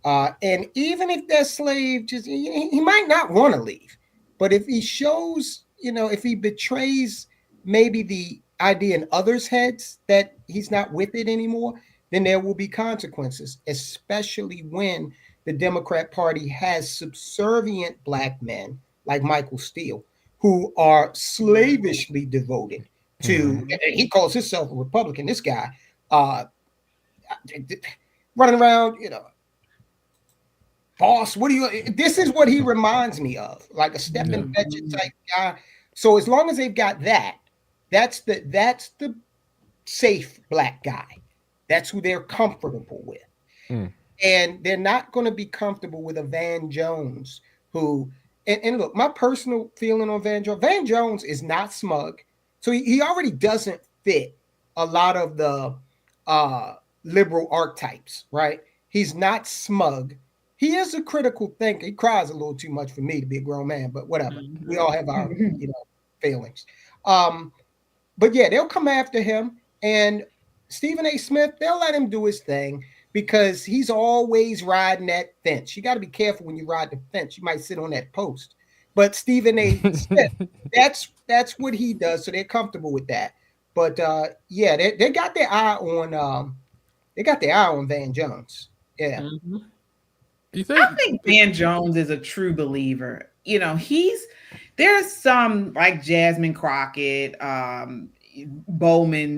And even if that slave he might not want to leave, but if he shows, if he betrays maybe the idea in others' heads that he's not with it anymore, then there will be consequences, especially when the Democrat Party has subservient black men like Michael Steele, who are slavishly devoted to, he calls himself a Republican, this guy, running around, boss, this is what he reminds me of, like a Stephen Fetchit type guy. So as long as they've got that, that's the safe black guy. That's who they're comfortable with. And they're not going to be comfortable with a Van Jones who, and look, my personal feeling on Van Jones is not smug. So he already doesn't fit a lot of the liberal archetypes, right? He's not smug. He is a critical thinker. He cries a little too much for me to be a grown man, but whatever. We all have our, failings. But yeah, they'll come after him, and Stephen A. Smith, they'll let him do his thing because he's always riding that fence. You got to be careful when you ride the fence. You might sit on that post. But Stephen A. Smith, that's what he does, so they're comfortable with that. But yeah, they got their eye on Van Jones. Yeah. You I think Van Jones is a true believer. There's some like Jasmine Crockett, Bowman,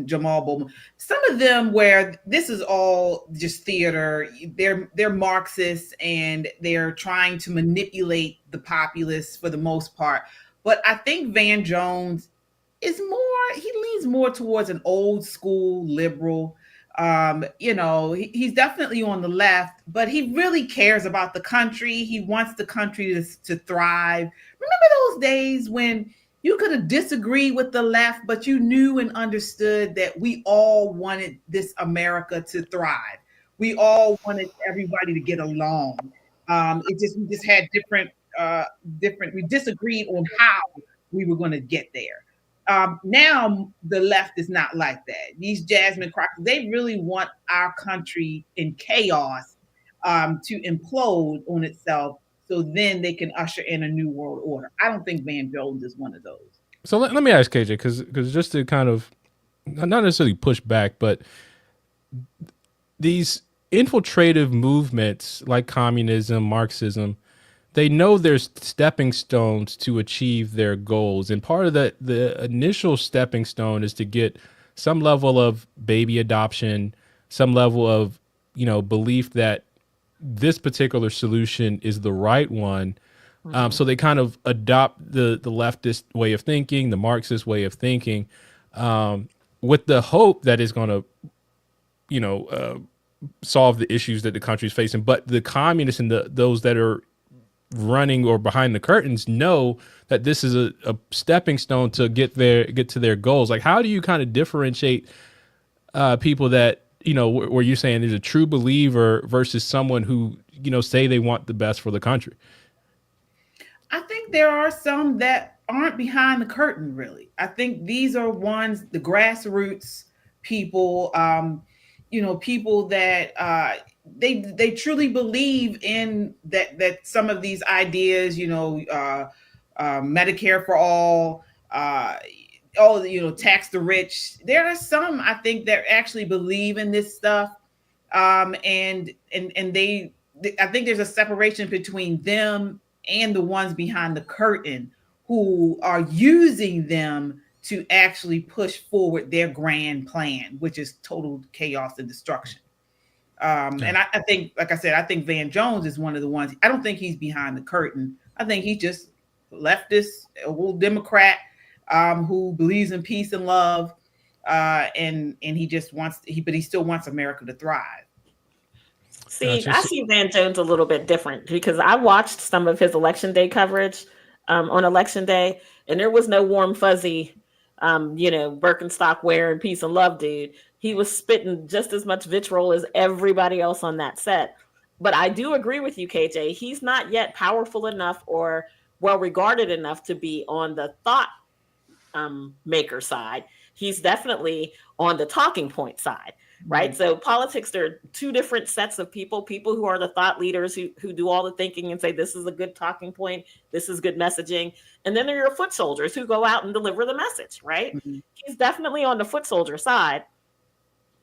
Jamaal Bowman, some of them where this is all just theater. They're Marxists and they're trying to manipulate the populace for the most part. But I think Van Jones he leans more towards an old school liberal. He's definitely on the left, but he really cares about the country. He wants the country to thrive. Remember those days when you could have disagreed with the left, but you knew and understood that we all wanted this America to thrive. We all wanted everybody to get along. We just had different. We disagreed on how we were going to get there. Now the left is not like that. These Jasmine Crockett, they really want our country in chaos to implode on itself, so then they can usher in a new world order. I don't think Van Jones is one of those. So let me ask KJ, because just to kind of not necessarily push back, but these infiltrative movements like communism, Marxism, they know there's stepping stones to achieve their goals. And part of the initial stepping stone is to get some level of baby adoption, some level of, belief that this particular solution is the right one. So they kind of adopt the leftist way of thinking, the Marxist way of thinking, with the hope that it's going to, solve the issues that the country's facing. But the communists and those that are running or behind the curtains know that this is a stepping stone to get to their goals. Like, how do you kind of differentiate people that, where you're saying there's a true believer versus someone who, say they want the best for the country? I think there are some that aren't behind the curtain, really. I think these are the grassroots people, people that they truly believe in that some of these ideas, Medicare for all, tax the rich. There are some, I think, that actually believe in this stuff, and I think there's a separation between them and the ones behind the curtain who are using them to actually push forward their grand plan, which is total chaos and destruction. And I think, like I said, I think Van Jones is one of the ones. I don't think he's behind the curtain. I think he's just leftist, a old Democrat who believes in peace and love, and he just but he still wants America to thrive. See, I see Van Jones a little bit different because I watched some of his election day coverage on election day, and there was no warm, fuzzy, Birkenstock wearing peace and love dude. He was spitting just as much vitriol as everybody else on that set. But I do agree with you, KJ. He's not yet powerful enough or well regarded enough to be on the thought maker side. He's definitely on the talking point side. Right. Mm-hmm. So politics, there are two different sets of people who are the thought leaders who do all the thinking and say, this is a good talking point. This is good messaging. And then there are your foot soldiers who go out and deliver the message. Right. Mm-hmm. He's definitely on the foot soldier side.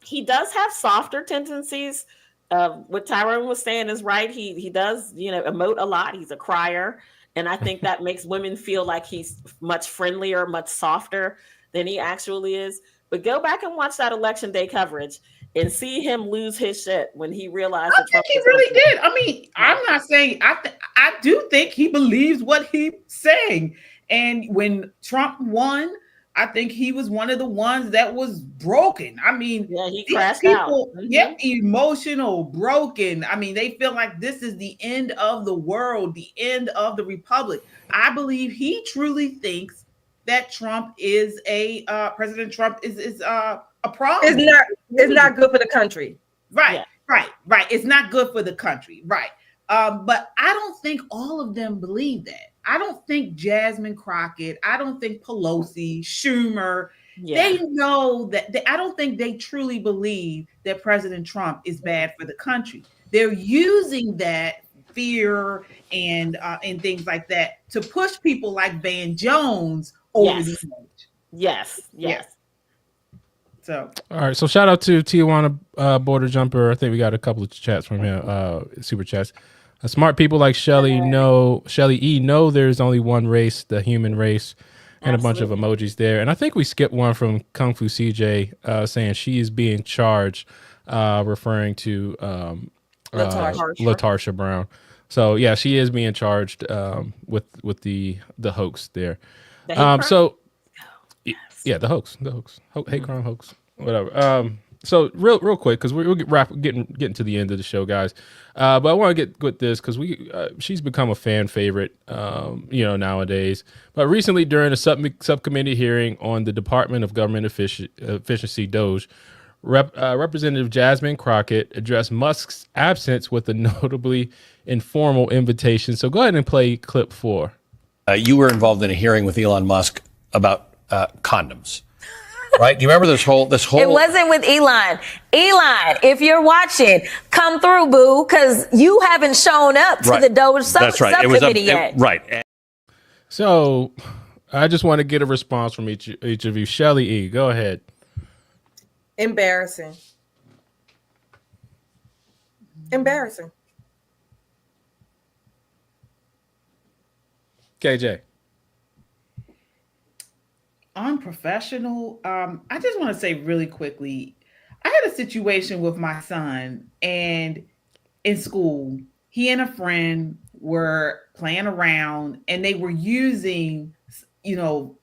He does have softer tendencies. What Tyrone was saying is right. He does, emote a lot. He's a crier. And I think that makes women feel like he's much friendlier, much softer than he actually is. But go back and watch that election day coverage and see him lose his shit when he realized. I think he really did. I mean, I'm not saying I do think he believes what he's saying. And when Trump won, I think he was one of the ones that was broken. I mean, yeah, he crashed out. Mm-hmm. Yeah, emotional, broken. I mean, they feel like this is the end of the world, the end of the republic. I believe he truly thinks that Trump is President Trump is a problem. It's not good for the country. Right. Yeah. Right. It's not good for the country. Right. But I don't think all of them believe that. I don't think Jasmine Crockett, I don't think Pelosi, Schumer, they know that I don't think they truly believe that President Trump is bad for the country. They're using that fear and things like that to push people like Van Jones over the edge. Yes. So all right, so shout out to Tijuana Border Jumper. I think we got a couple of chats from him, super chats. Smart people like Shelly E know there's only one race, the human race, and a bunch of emojis there. And I think we skipped one from Kung Fu CJ saying she is being charged, referring to LaTarsha Brown. So yeah, she is being charged with the hoax there. The hoax, hate crime hoax, whatever. So real quick, because we're getting to the end of the show, guys. But I want to get with this because she's become a fan favorite, nowadays. But recently, during a subcommittee hearing on the Department of Government Efficiency, DOGE, Representative Jasmine Crockett addressed Musk's absence with a notably informal invitation. So go ahead and play clip 4. You were involved in a hearing with Elon Musk about condoms. Right? Do you remember this whole? It wasn't with Elon. Elon, if you're watching, come through, boo, because you haven't shown up to the DOGE subcommittee yet. Right. So I just want to get a response from each of you. Shelly E, go ahead. Embarrassing. KJ. Unprofessional. I just want to say really quickly, I had a situation with my son, and in school, he and a friend were playing around, and they were using,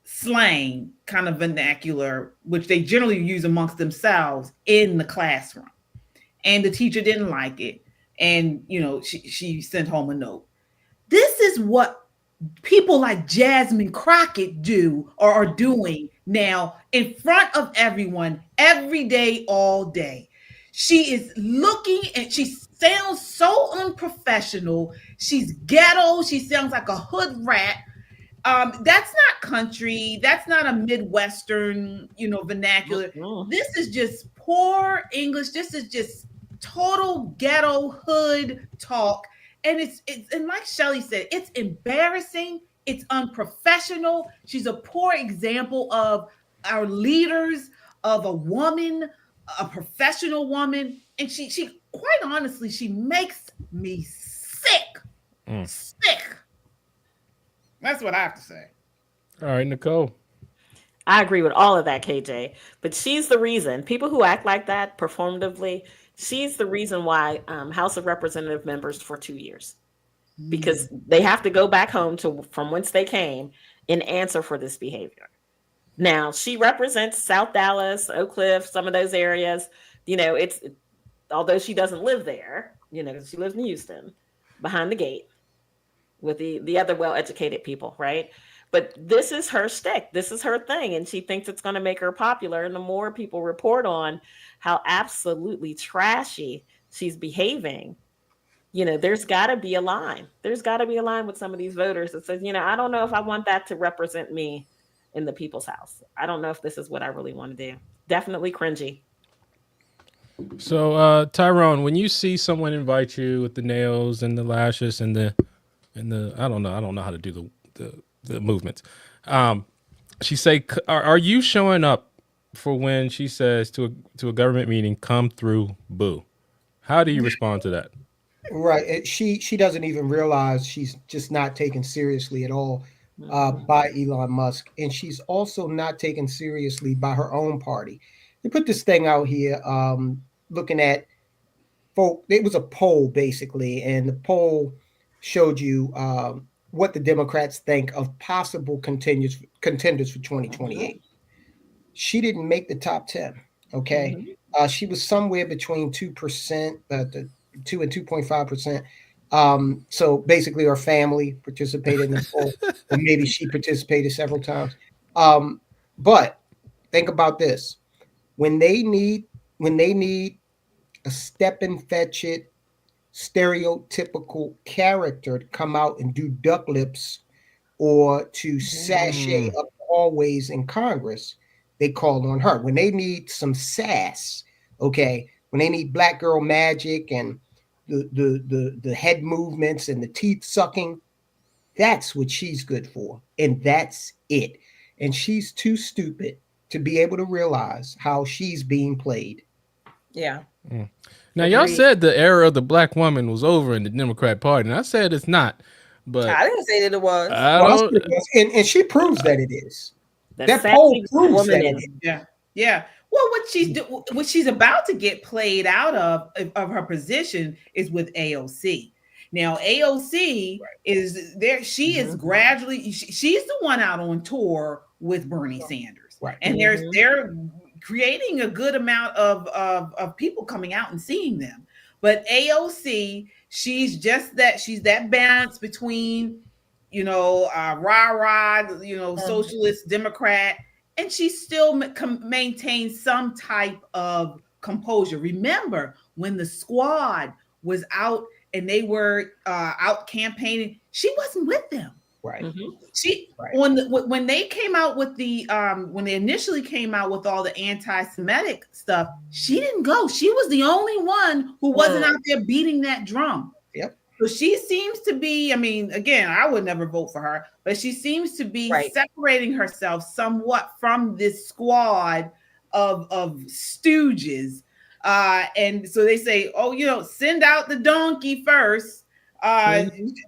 slang, kind of vernacular, which they generally use amongst themselves in the classroom. And the teacher didn't like it, and she sent home a note. This is what people like Jasmine Crockett do or are doing now in front of everyone, every day, all day. She is looking and she sounds so unprofessional. She's ghetto. She sounds like a hood rat. That's not country. That's not a Midwestern, vernacular. This is just poor English. This is just total ghetto hood talk. And it's and like Shelly said, it's embarrassing. It's unprofessional. She's a poor example of our leaders, of a woman, a professional woman. And she quite honestly, she makes me sick. Sick. That's what I have to say. All right, Nicole. I agree with all of that, KJ. But she's the reason. People who act like that performatively, she's the reason why House of Representative members for 2 years, because they have to go back home from whence they came and answer for this behavior. Now, she represents South Dallas, Oak Cliff, some of those areas. It's although she doesn't live there, she lives in Houston, behind the gate with the other well-educated people, right? But this is her shtick. This is her thing. And she thinks it's going to make her popular. And the more people report on how absolutely trashy she's behaving, there's got to be a line. There's got to be a line with some of these voters that says, I don't know if I want that to represent me in the people's house. I don't know if this is what I really want to do. Definitely cringy. So, Tyrone, when you see someone invite you with the nails and the lashes and the I don't know how to do the movements. She say, are you showing up for when she says to a government meeting, come through, boo? How do you respond to that? Right. She doesn't even realize she's just not taken seriously at all by Elon Musk. And she's also not taken seriously by her own party. They put this thing out here looking at folk. It was a poll, basically. And the poll showed you what the Democrats think of possible contenders for 2028. She didn't make the top 10. Okay. She was somewhere between 2%, 2 and 2.5%. So basically her family participated in the poll, or maybe she participated several times. But think about this. When they need a step and fetch it, stereotypical character to come out and do duck lips or to sashay up hallways in Congress, they call on her. When they need some sass, okay, when they need black girl magic and the head movements and the teeth sucking, that's what she's good for. And that's it. And she's too stupid to be able to realize how she's being played. Yeah. Now, y'all said the era of the black woman was over in the Democrat Party, and I said it's not. But I didn't say that it was. And she proves that it is. That poll proves that it is. Yeah. Well, what she's about to get played out of her position is with AOC. Now, AOC is there. She is gradually. She's the one out on tour with Bernie Sanders, and they're creating a good amount of people coming out and seeing them. But AOC, she's that balance between, rah-rah, socialist Democrat, and she still maintains some type of composure. Remember when the squad was out and they were out campaigning, she wasn't with them. Right. She when they came out with when they initially came out with all the anti-Semitic stuff, she didn't go. She was the only one who wasn't out there beating that drum. Yep. So she seems to be, I mean, again, I would never vote for her, but she seems to be separating herself somewhat from this squad of stooges. And so they say, send out the donkey first.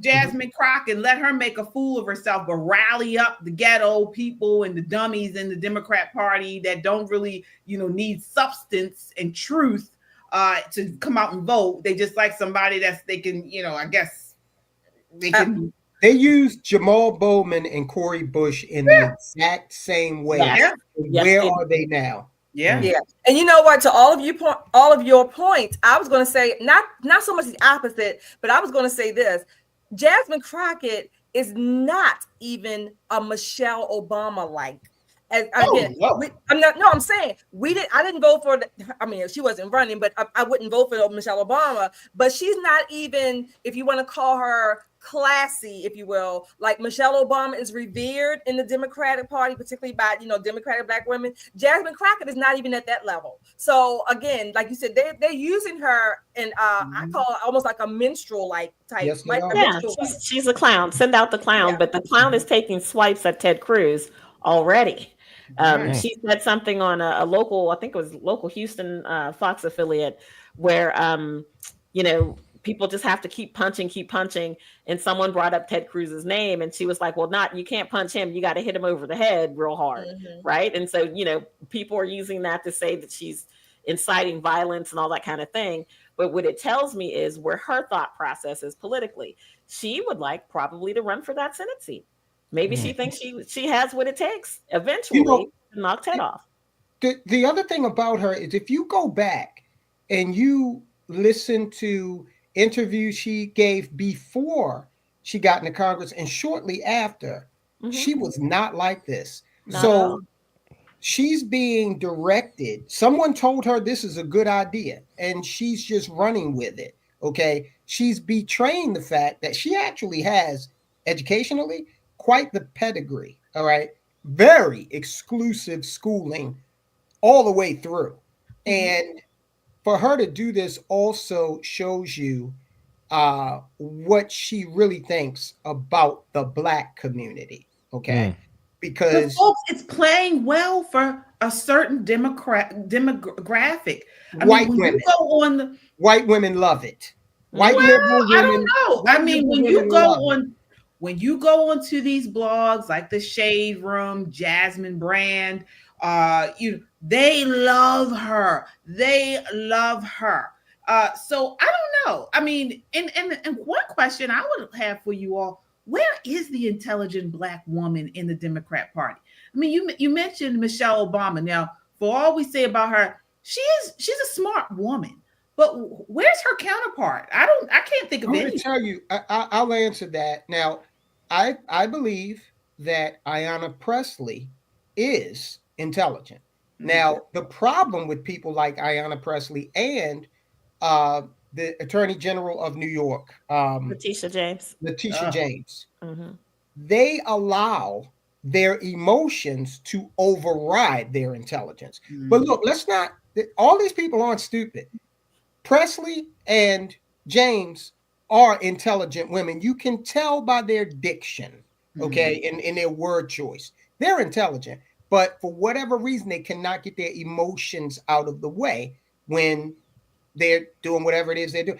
Jasmine Crockett, let her make a fool of herself, but rally up the ghetto people and the dummies in the Democrat Party that don't really, need substance and truth to come out and vote. They just like somebody they can, I guess they can. They used Jamaal Bowman and Cori Bush in the exact same way. Yeah. Where are they now? Yeah. And you know what? To all of your points, I was going to say not so much the opposite, but I was going to say this: Jasmine Crockett is not even a Michelle Obama like. I'm saying I didn't vote for. She wasn't running, but I wouldn't vote for Michelle Obama. But she's not even, if you want to call her classy, if you will, like Michelle Obama is revered in the Democratic Party, particularly by Democratic black women. Jasmine Crockett is not even at that level. So again, like you said, they're using her, and I call it almost like a minstrel like type. Yes, she's a clown. Send out the clown, but the clown is taking swipes at Ted Cruz already. She said something on a local, I think it was local Houston Fox affiliate, where people just have to keep punching. And someone brought up Ted Cruz's name, and she was like, well, you can't punch him. You got to hit him over the head real hard. Right. And so, people are using that to say that she's inciting violence and all that kind of thing. But what it tells me is where her thought process is politically. She would like probably to run for that Senate seat. Maybe she thinks she has what it takes eventually to knock Ted off. The other thing about her is if you go back and you listen to interviews she gave before she got into Congress and shortly after, she was not like this. So she's being directed. Someone told her this is a good idea, and she's just running with it. Okay. She's betraying the fact that she actually has educationally quite the pedigree. All right. Very exclusive schooling all the way through. And for her to do this also shows you what she really thinks about the black community. Okay. Because folks, it's playing well for a certain demographic. White women love it. White liberal women. I don't know. I mean, when you go onto these blogs like the Shade Room, Jasmine Brand, they love her. They love her. So I don't know. I mean, and one question I would have for you all: where is the intelligent black woman in the Democrat Party? I mean, you mentioned Michelle Obama. Now, for all we say about her, she's a smart woman. But where's her counterpart? I can't think of any. I'm going to tell you. I'll answer that now. I believe that Ayanna Pressley is intelligent. Now, the problem with people like Ayanna Pressley and the Attorney General of New York, LaTarsha James. LaTarsha James. Mm-hmm. They allow their emotions to override their intelligence. But look, let's not. All these people aren't stupid. Presley and James are intelligent women. You can tell by their diction, okay, in their word choice. They're intelligent, but for whatever reason, they cannot get their emotions out of the way when they're doing whatever it is they're doing.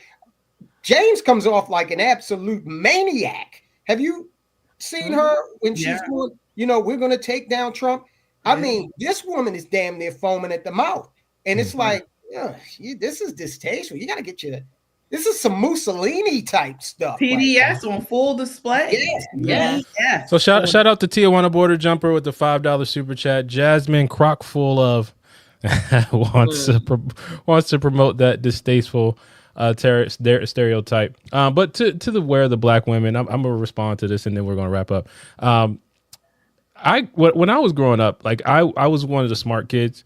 James comes off like an absolute maniac. Have you seen her when she's going, we're going to take down Trump? I mean, this woman is damn near foaming at the mouth. And it's like, this is distasteful. You got to get this is some Mussolini type stuff. TDS on full display. Yes. So shout out to Tijuana Border Jumper with the $5 super chat. Jasmine Crockett of wants to promote that distasteful stereotype. But to the where the black women, I'm gonna respond to this and then we're gonna wrap up. When I was growing up, like I was one of the smart kids,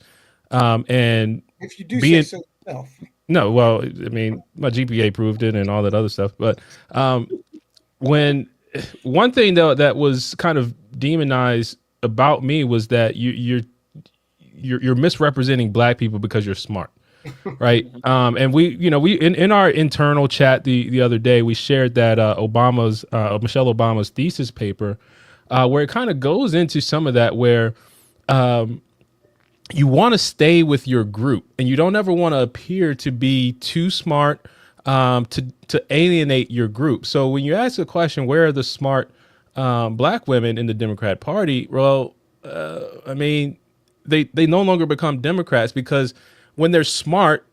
and if you do say so yourself. No, well, I mean, my GPA proved it and all that other stuff. But when one thing though that was kind of demonized about me was that you're misrepresenting black people because you're smart, right? And we in our internal chat the other day we shared that Michelle Obama's thesis paper, where it kind of goes into some of that where you want to stay with your group and you don't ever want to appear to be too smart to alienate your group. So when you ask the question, where are the smart black women in the Democrat Party? Well, I mean, they no longer become Democrats because when they're smart,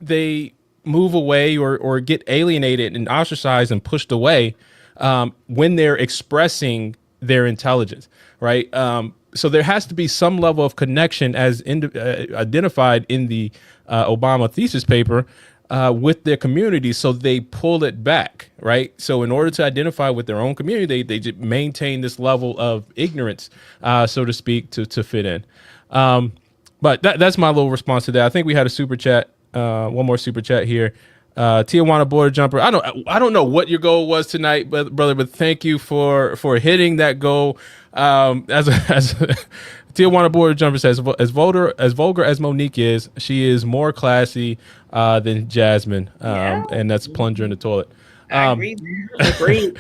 they move away or get alienated and ostracized and pushed away when they're expressing their intelligence, right? So there has to be some level of connection as identified in the Obama thesis paper with their community. So they pull it back, right? So in order to identify with their own community, they just maintain this level of ignorance, so to speak, to fit in. But that's my little response to that. I think we had a super chat, one more super chat here. Tijuana Border Jumper. I don't know what your goal was tonight, brother, but thank you for hitting that goal. As Tijuana Border Jumper says, as vulgar as Monique is, she is more classy than Jasmine, and that's plunger in the toilet. Agreed.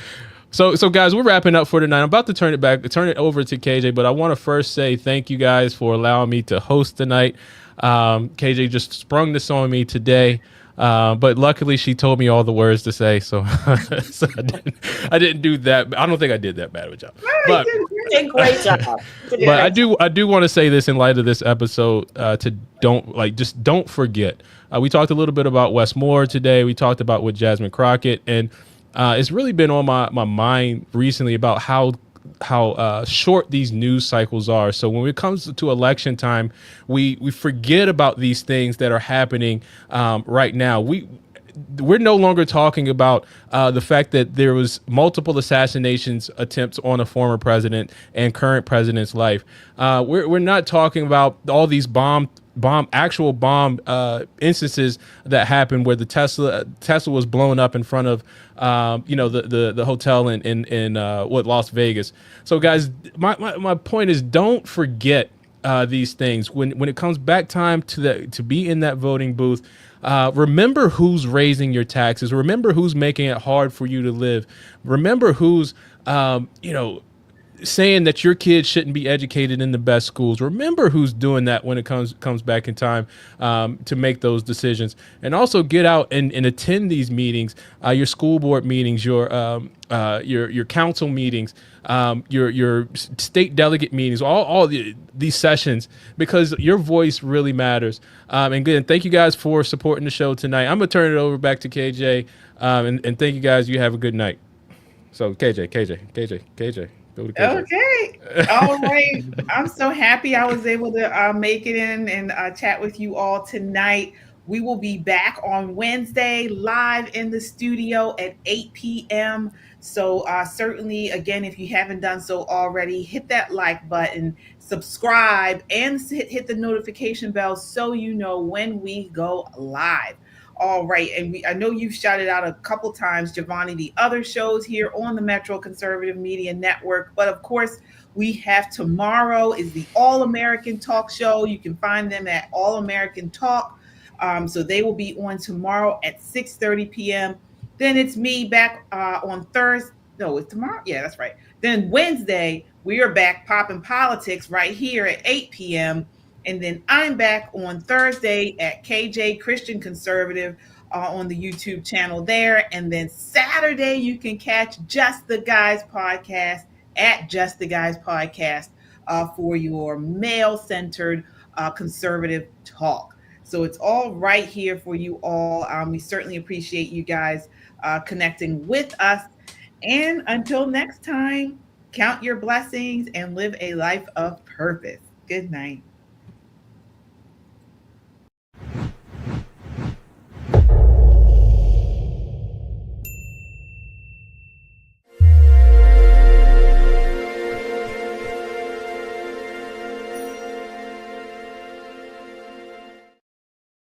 So guys, we're wrapping up for tonight. I'm about to turn it over to KJ, but I want to first say thank you guys for allowing me to host tonight. KJ just sprung this on me today. But luckily she told me all the words to say, so I didn't do that. I don't think I did that bad of a job. But great job. But I do want to say this in light of this episode, just don't forget. We talked a little bit about Wes Moore today. We talked about with Jasmine Crockett, and it's really been on my mind recently about how short these news cycles are. So when it comes to election time, we forget about these things that are happening right now. We're no longer talking about the fact that there was multiple assassinations attempts on a former president and current president's life. We're not talking about all these actual bomb instances that happened where the Tesla was blown up in front of the hotel in Las Vegas. So guys, my point is, don't forget these things when it comes back time to be in that voting booth. Remember who's raising your taxes. Remember who's making it hard for you to live. Remember who's saying that your kids shouldn't be educated in the best schools. Remember who's doing that when it comes back in time to make those decisions. And also get out and attend these meetings, your school board meetings, your council meetings, your state delegate meetings, all these sessions, because your voice really matters. And good. Thank you guys for supporting the show tonight. I'm gonna turn it over back to KJ. And thank you guys. You have a good night. So KJ. Okay. All right. I'm so happy I was able to make it in and chat with you all tonight. We will be back on Wednesday live in the studio at 8 p.m. So certainly, again, if you haven't done so already, hit that like button, subscribe, and hit the notification bell so you know when we go live. All right. And I know you've shouted out a couple times, Giovanni, the other shows here on the Metro Conservative Media Network. But of course, we have tomorrow is the All American Talk Show. You can find them at All American Talk. So they will be on tomorrow at 6:30 p.m. Then it's me back on Thursday. No, it's tomorrow. Yeah, that's right. Then Wednesday, we are back popping politics right here at 8 p.m. And then I'm back on Thursday at KJ Christian Conservative on the YouTube channel there. And then Saturday, you can catch Just the Guys podcast at Just the Guys podcast for your male-centered conservative talk. So it's all right here for you all. We certainly appreciate you guys connecting with us. And until next time, count your blessings and live a life of purpose. Good night.